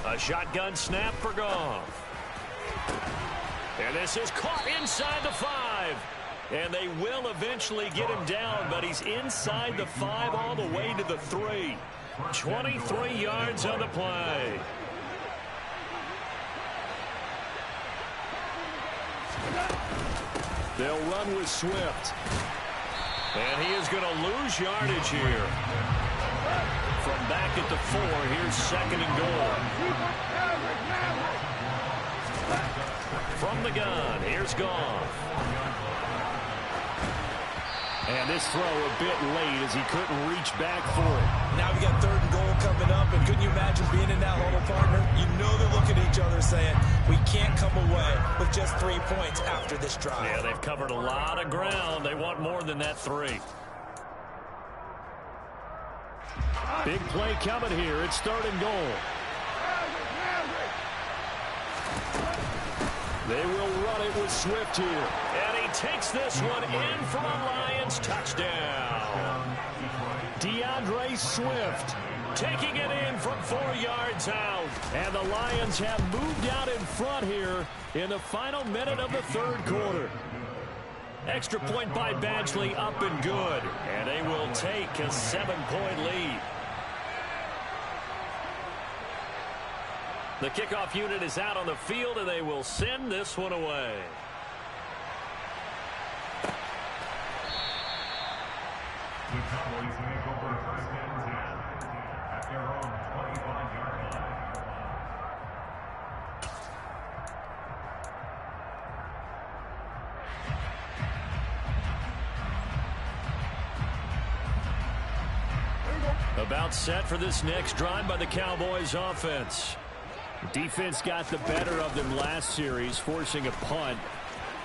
A shotgun snap for Goff. And this is caught inside the 5. And they will eventually get him down, but he's inside the 5 all the way to the 3. 23 yards on the play. They'll run with Swift. And he is going to lose yardage here. From back at the 4, here's 2nd and goal. From the gun, here's Goff. And this throw a bit late as he couldn't reach back for it. Now we got 3rd and goal coming up, and couldn't you imagine being in that huddle, partner? You know they're looking at each other saying, we can't come away with just 3 points after this drive. Yeah, they've covered a lot of ground. They want more than that 3. Big play coming here. It's 3rd and goal. They will run it with Swift here. And he takes this one in for a Lions touchdown. DeAndre Swift taking it in from 4 yards out. And the Lions have moved out in front here in the final minute of the 3rd quarter. Extra point by Badgley up and good. And they will take a 7-point lead. The kickoff unit is out on the field, and they will send this one away. The Cowboys make over 1st and 10 at their own 25-yard line. About set for this next drive by the Cowboys offense. Defense got the better of them last series, forcing a punt.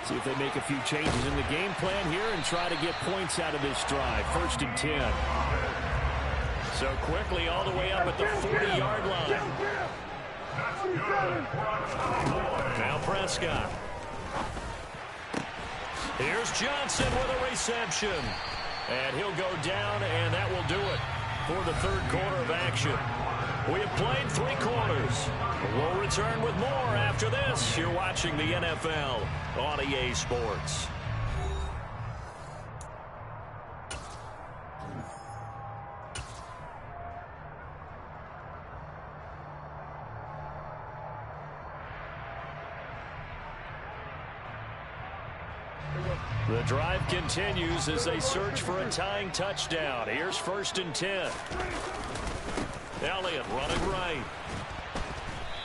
See if they make a few changes in the game plan here and try to get points out of this drive. 1st and 10. So quickly all the way up at the 40-yard line. Now Prescott. Here's Johnson with a reception. And he'll go down, and that will do it for the 3rd quarter of action. We have played 3 quarters. We'll return with more after this. You're watching the NFL on EA Sports. The drive continues as they search for a tying touchdown. Here's 1st and 10. Elliott running right.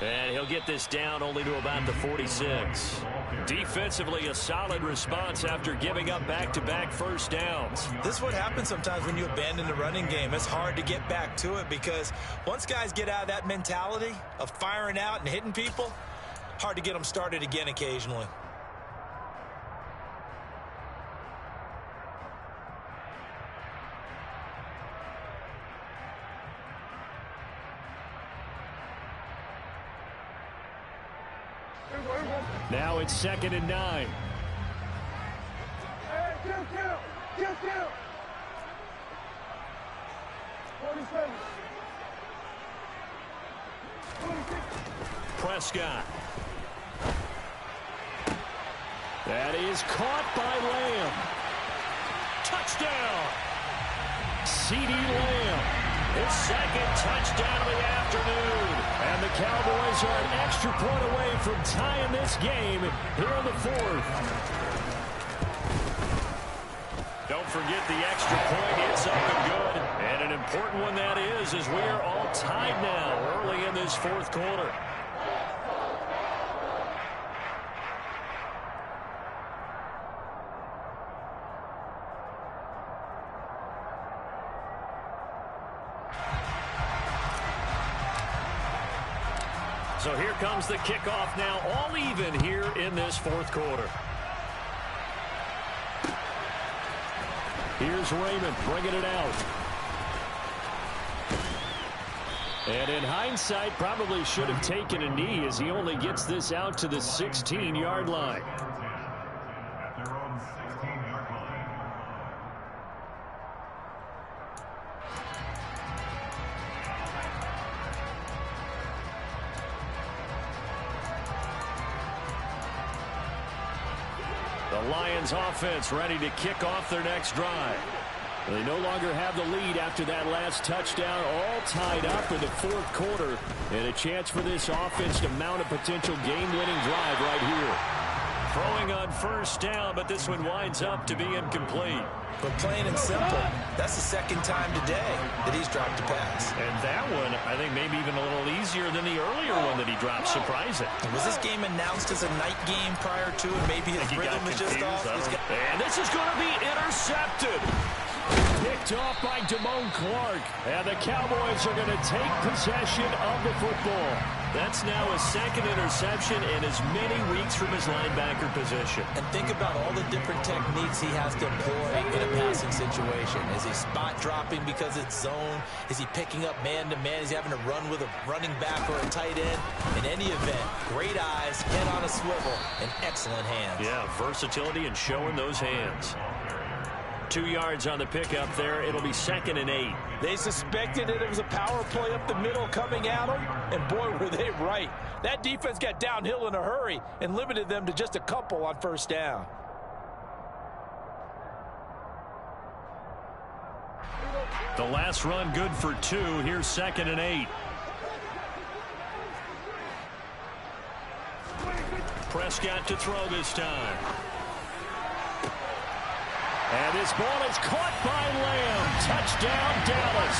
And he'll get this down only to about the 46. Defensively, a solid response after giving up back-to-back first downs. This is what happens sometimes when you abandon the running game. It's hard to get back to it because once guys get out of that mentality of firing out and hitting people, hard to get them started again occasionally. Now it's 2nd and 9. Hey, kill. 47. 26. Prescott. That is caught by Lamb. Touchdown. CeeDee Lamb. His 2nd touchdown of the afternoon. And the Cowboys are an extra point away from tying this game here in the 4th. Don't forget the extra point. It's up and good. And an important one that is, as we are all tied now early in this 4th quarter. So here comes the kickoff now, all even here in this 4th quarter. Here's Raymond bringing it out. And in hindsight, probably should have taken a knee as he only gets this out to the 16-yard line. At their own 16-yard line. The Lions offense ready to kick off their next drive. They no longer have the lead after that last touchdown, all tied up in the 4th quarter. And a chance for this offense to mount a potential game-winning drive right here. Throwing on 1st down, but this one winds up to be incomplete. But plain and simple, that's the 2nd time today that he's dropped a pass. And that one, I think maybe even a little easier than the earlier one that he dropped. Surprising. Was this game announced as a night game prior to it? Maybe his rhythm was just off. And this is going to be intercepted. Picked off by Damone Clark. And the Cowboys are going to take possession of the football. That's now his 2nd interception in as many weeks from his linebacker position. And think about all the different techniques he has to employ in a passing situation. Is he spot dropping because it's zone? Is he picking up man-to-man? Is he having to run with a running back or a tight end? In any event, great eyes, head on a swivel, and excellent hands. Yeah, versatility and showing those hands. 2 yards on the pickup there. It'll be 2nd and 8. They suspected it was a power play up the middle coming at them, and boy, were they right. That defense got downhill in a hurry and limited them to just a couple on 1st down. The last run good for 2. Here's 2nd and 8. Prescott to throw this time. And this ball is caught by Lamb. Touchdown, Dallas.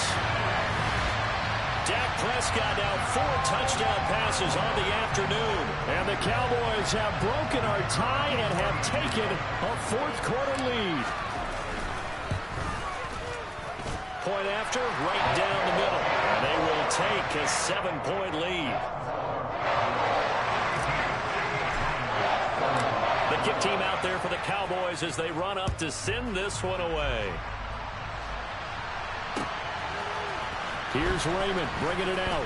Dak Prescott now 4 touchdown passes on the afternoon. And the Cowboys have broken our tie and have taken a 4th quarter lead. Point after, right down the middle. And they will take a 7-point lead. The kick team out there for the Cowboys as they run up to send this one away. Here's Raymond bringing it out.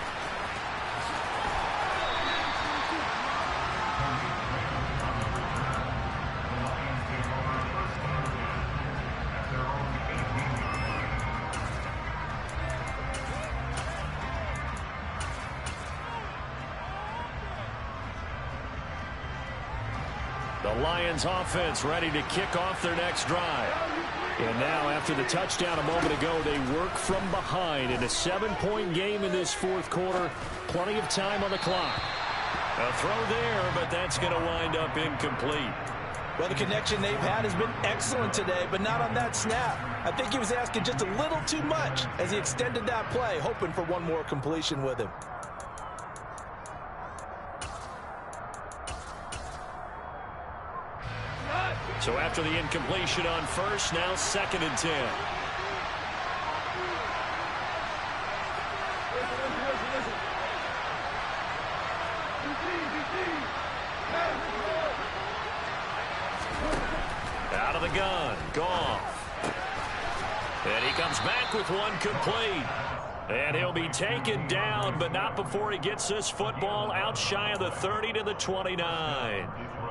The Lions offense ready to kick off their next drive. And now after the touchdown a moment ago, they work from behind in a 7-point game in this 4th quarter. Plenty of time on the clock. A throw there, but that's going to wind up incomplete. Well, the connection they've had has been excellent today, but not on that snap. I think he was asking just a little too much as he extended that play, hoping for one more completion with him. So after the incompletion on first, now 2nd and 10. Out of the gun, Goff. And he comes back with one complete. And he'll be taken down, but not before he gets this football out shy of the 30 to the 29.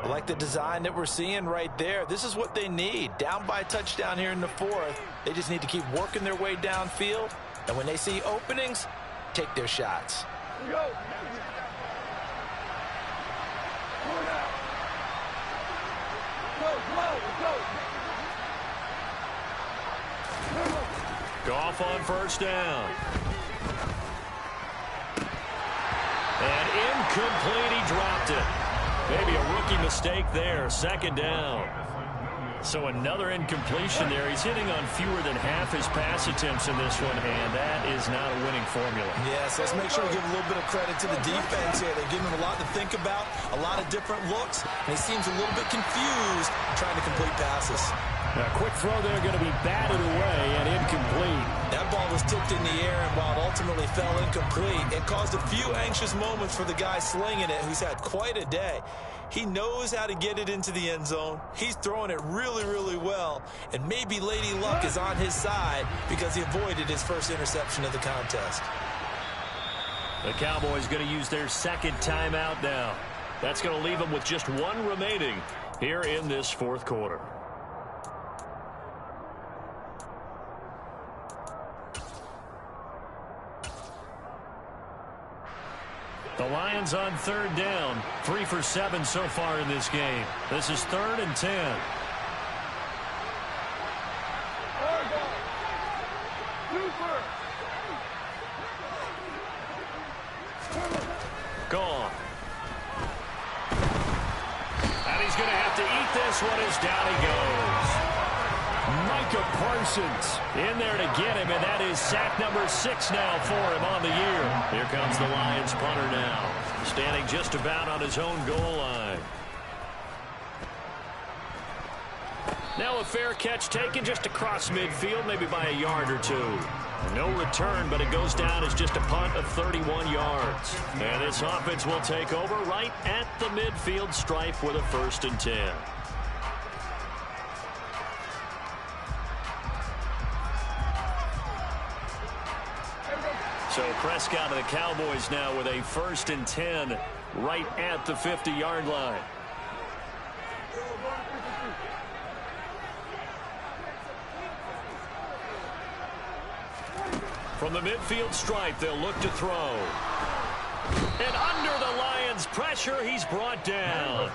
I like the design that we're seeing right there. This is what they need. Down by a touchdown here in the 4th. They just need to keep working their way downfield. And when they see openings, take their shots. Go. Goff on first down. And incomplete, he dropped it. Maybe a rookie mistake there, 2nd down. So another incompletion there. He's hitting on fewer than half his pass attempts in this one, and that is not a winning formula. Yes, let's make sure we give a little bit of credit to the defense here. They're giving him a lot to think about, a lot of different looks, and he seems a little bit confused trying to complete passes. A quick throw there, going to be batted away and incomplete. That ball was tipped in the air, and while it ultimately fell incomplete, it caused a few anxious moments for the guy slinging it, who's had quite a day. He knows how to get it into the end zone. He's throwing it really, really well, and maybe Lady Luck is on his side because he avoided his first interception of the contest. The Cowboys going to use their 2nd timeout now. That's going to leave them with just one remaining here in this 4th quarter. The Lions on 3rd down. 3 for 7 so far in this game. This is 3rd and 10. Gone. And he's going to have to eat this one as down he goes. Micah Parsons in there to get him, and that is sack number 6 now for him on the year. Here comes the Lions punter now, standing just about on his own goal line. Now a fair catch taken just across midfield, maybe by a yard or two. No return, but it goes down as just a punt of 31 yards. And this offense will take over right at the midfield stripe with a 1st and 10. So Prescott and the Cowboys now with a 1st and 10 right at the 50-yard line. From the midfield stripe, they'll look to throw. And under the Lions' pressure, he's brought down.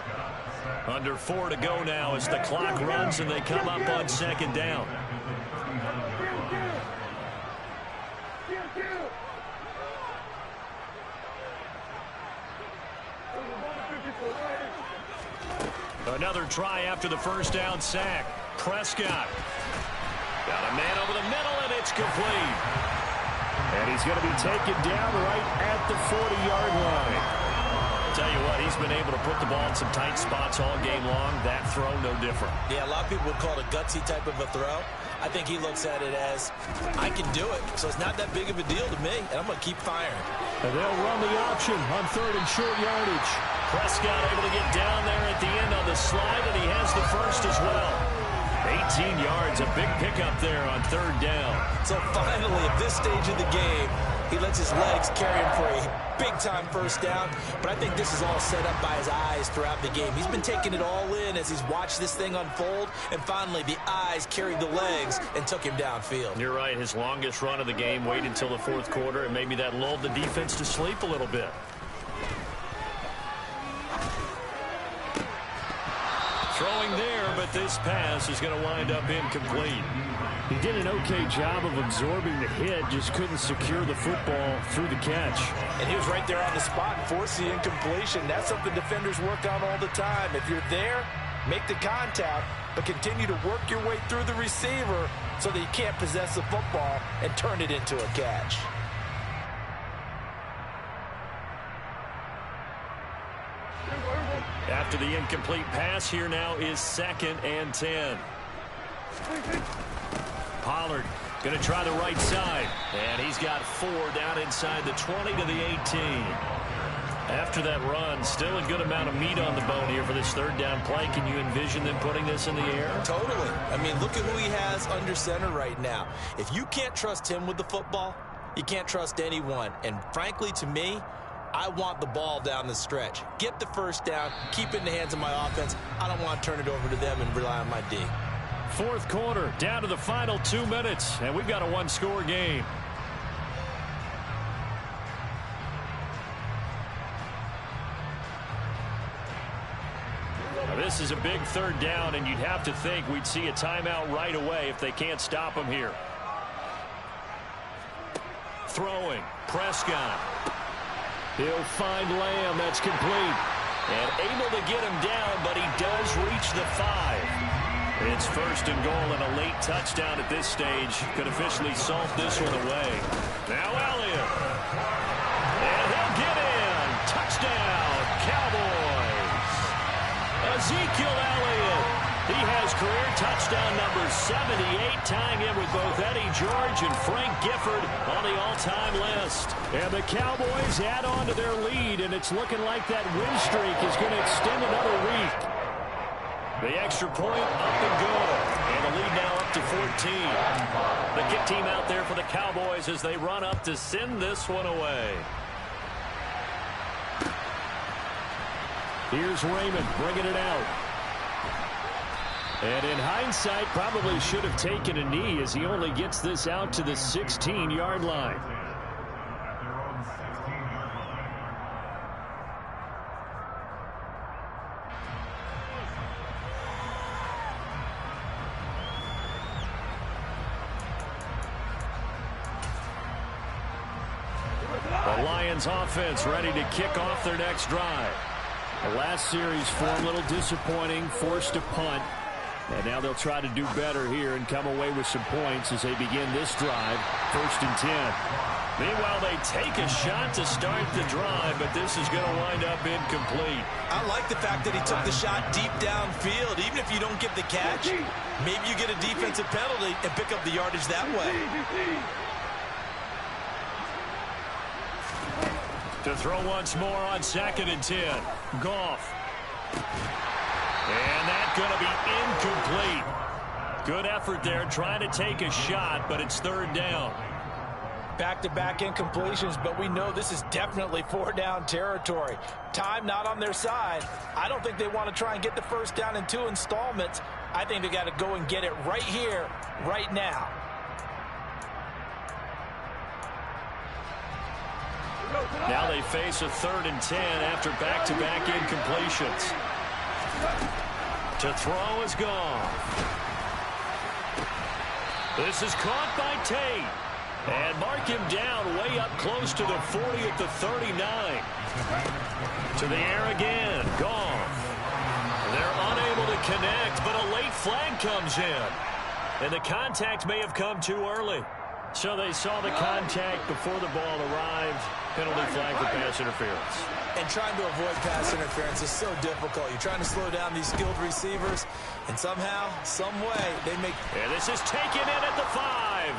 Under 4 to go now as the clock runs and they come up on 2nd down. Another try after the 1st down sack. Prescott. Got a man over the middle, and it's complete. And he's going to be taken down right at the 40-yard line. Tell you what, he's been able to put the ball in some tight spots all game long. That throw, no different. Yeah, a lot of people would call it a gutsy type of a throw. I think he looks at it as, I can do it, so it's not that big of a deal to me, and I'm going to keep firing. And they'll run the option on 3rd and short yardage. Prescott able to get down there at the end on the slide, and he has the 1st as well. 18 yards, a big pickup there on 3rd down. So finally, at this stage of the game, he lets his legs carry him for a big-time 1st down. But I think this is all set up by his eyes throughout the game. He's been taking it all in as he's watched this thing unfold. And finally, the eyes carried the legs and took him downfield. You're right. His longest run of the game waited until the 4th quarter, and maybe that lulled the defense to sleep a little bit. Throwing there, but this pass is going to wind up incomplete. He did an okay job of absorbing the hit, just couldn't secure the football through the catch. And he was right there on the spot and forced the incompletion. That's something defenders work on all the time. If you're there, Make the contact, but continue to work your way through the receiver so that you can't possess the football and turn it into a catch. After the incomplete pass, here now is 2nd and 10. Pollard going to try the right side, and he's got 4 down inside the 20 to the 18. After that run, still a good amount of meat on the bone here for this 3rd down play. Can you envision them putting this in the air? Totally. I mean, look at who he has under center right now. If you can't trust him with the football, you can't trust anyone. And frankly, to me, I want the ball down the stretch. Get the 1st down, keep it in the hands of my offense. I don't want to turn it over to them and rely on my D. 4th quarter, down to the final 2 minutes, and we've got a 1-score game. Now, this is a big 3rd down, and you'd have to think we'd see a timeout right away if they can't stop him here. Throwing, Prescott. He'll find Lamb. That's complete. And able to get him down, but he does reach the 5. It's 1st and goal, and a late touchdown at this stage could officially salt this one away. Now Elliott. And he'll get in. Touchdown, Cowboys. Ezekiel Elliott. He has career touchdown number 78, tying in with both Eddie George and Frank Gifford on the all-time list. And the Cowboys add on to their lead, and it's looking like that win streak is going to extend another week. The extra point up and good, and the lead now up to 14. The kick team out there for the Cowboys as they run up to send this one away. Here's Raymond bringing it out. And in hindsight, probably should have taken a knee as he only gets this out to the 16-yard line. The Lions offense ready to kick off their next drive. The last series for a little disappointing, forced a punt. And now they'll try to do better here and come away with some points as they begin this drive, 1st and 10. Meanwhile, they take a shot to start the drive, but this is going to wind up incomplete. I like the fact that he took the shot deep downfield. Even if you don't get the catch, maybe you get a defensive penalty and pick up the yardage that way. To throw once more on 2nd and 10. Goff. And that's going to be incomplete. Good effort there trying to take a shot, but it's 3rd down. Back-to-back incompletions, but we know this is definitely 4-down territory. Time not on their side. I don't think they want to try and get the 1st down in 2 installments. I think they got to go and get it right here, right now. Now they face a 3rd and 10 after back-to-back incompletions. To throw is gone. This is caught by Tate. And mark him down way up close to the 40 at the 39. To the air again. Goff. They're unable to connect, but a late flag comes in. And the contact may have come too early. So they saw the contact before the ball arrived. Penalty flag for pass interference. And trying to avoid pass interference is so difficult. You're trying to slow down these skilled receivers, and somehow, some way, they make... And this is taken in at the 5.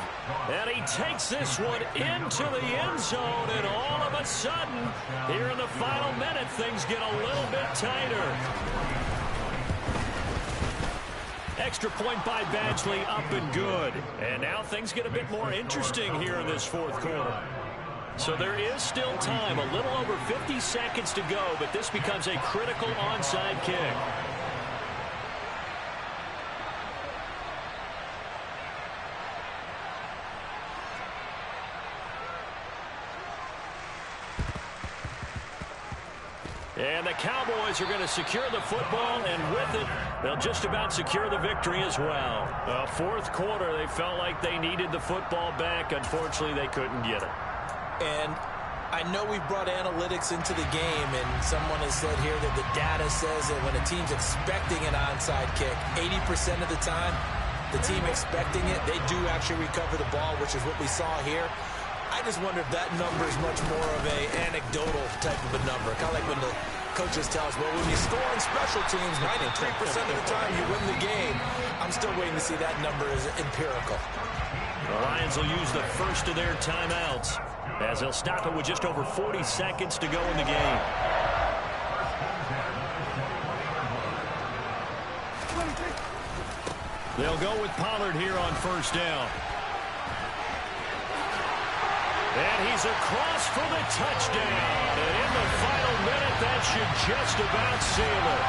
And he takes this one into the end zone, and all of a sudden, here in the final minute, things get a little bit tighter. Extra point by Badgley, up and good. And now things get a bit more interesting here in this 4th quarter. So there is still time, a little over 50 seconds to go, but this becomes a critical onside kick. And the Cowboys are going to secure the football, and with it, they'll just about secure the victory as well. 4th quarter, they felt like they needed the football back. Unfortunately, they couldn't get it. And I know we've brought analytics into the game, and someone has said here that the data says that when a team's expecting an onside kick, 80% of the time, the team expecting it, they do actually recover the ball, which is what we saw here. I just wonder if that number is much more of a anecdotal type of a number. Kind of like when the coaches tell us, well, when you score on special teams, 93% of the time you win the game. I'm still waiting to see that number is empirical. The Lions will use the first of their timeouts, as they'll stop it with just over 40 seconds to go in the game. They'll go with Pollard here on first down. And he's across for the touchdown. And in the final minute, that should just about seal it.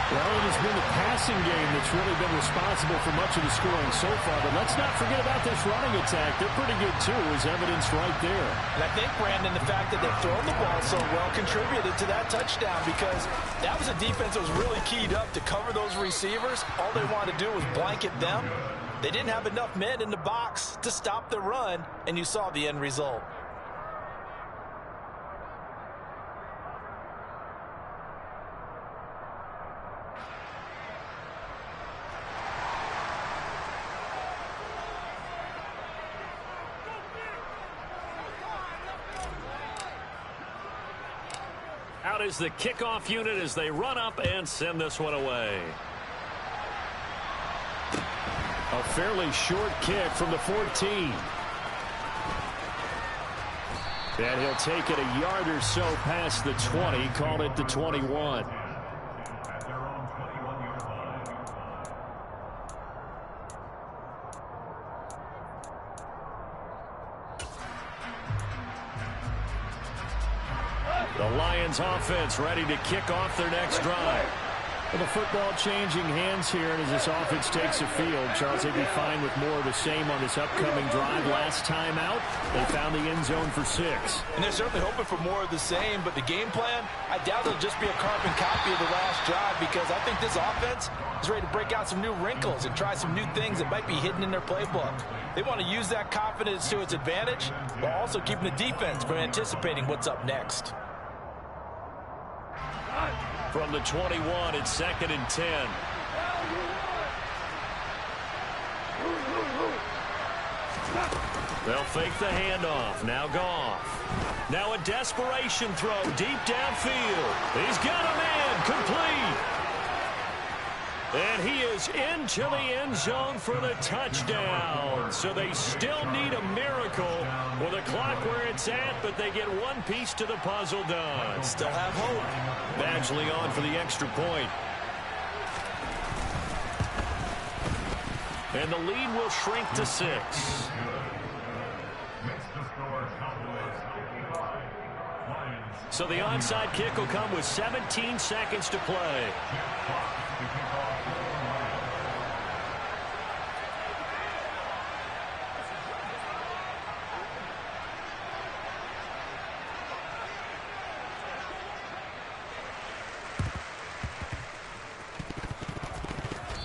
Well, it has been the passing game that's really been responsible for much of the scoring so far. But let's not forget about this running attack. They're pretty good, too, as evidenced right there. And I think, Brandon, the fact that they've thrown the ball so well contributed to that touchdown, because that was a defense that was really keyed up to cover those receivers. All they wanted to do was blanket them. They didn't have enough men in the box to stop the run, and you saw the end result. Out is the kickoff unit as they run up and send this one away. A fairly short kick from the 14. And he'll take it a yard or so past the 20, call it the 21. The Lions offense ready to kick off their next drive. Well, the football changing hands here, and as this offense takes the field, Charles, they'd be fine with more of the same on this upcoming drive. Last time out, they found the end zone for 6. And they're certainly hoping for more of the same, but the game plan, I doubt it'll just be a carbon copy of the last drive, because I think this offense is ready to break out some new wrinkles and try some new things that might be hidden in their playbook. They want to use that confidence to its advantage, while also keeping the defense from anticipating what's up next. From the 21, it's 2nd and 10. They'll fake the handoff. Now Goff. Now a desperation throw deep downfield. He's got a man complete. And he is into the end zone for the touchdown. So they still need a miracle with the clock where it's at, but they get one piece to the puzzle done. Still have hope. Badgley on for the extra point. And the lead will shrink to 6. So the onside kick will come with 17 seconds to play.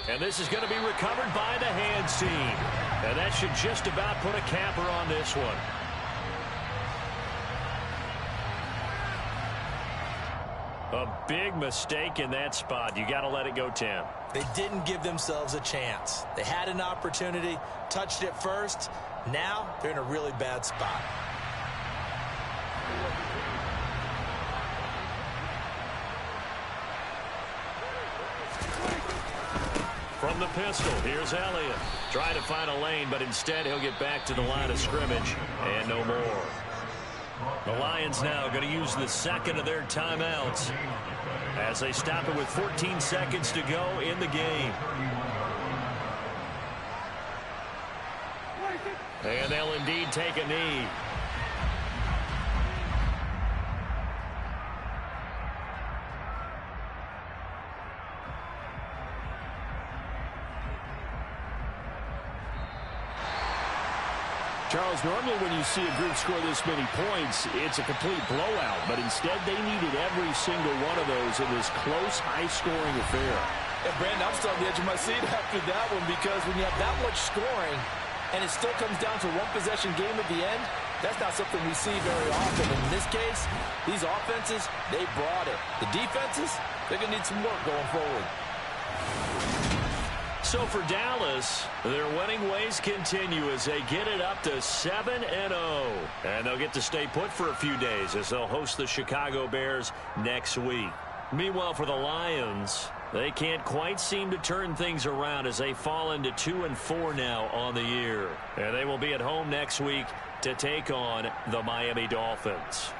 And this is going to be recovered by the hands team. And that should just about put a capper on this one. A big mistake in that spot. You got to let it go, Tim. They didn't give themselves a chance. They had an opportunity, touched it first. Now they're in a really bad spot. From the pistol, here's Elliott. Trying to find a lane, but instead he'll get back to the line of scrimmage. And no more. The Lions now going to use the second of their timeouts as they stop it with 14 seconds to go in the game. And they'll indeed take a knee. Charles, normally when you see a group score this many points, it's a complete blowout. But instead, they needed every single one of those in this close, high-scoring affair. And, Brandon, I'm still on the edge of my seat after that one, because when you have that much scoring and it still comes down to one possession game at the end, That's not something we see very often. In this case, these offenses, they brought it. The defenses, they're going to need some work going forward. So for Dallas, their winning ways continue as they get it up to 7-0. And they'll get to stay put for a few days as they'll host the Chicago Bears next week. Meanwhile, for the Lions, they can't quite seem to turn things around as they fall into 2-4 now on the year. And they will be at home next week to take on the Miami Dolphins.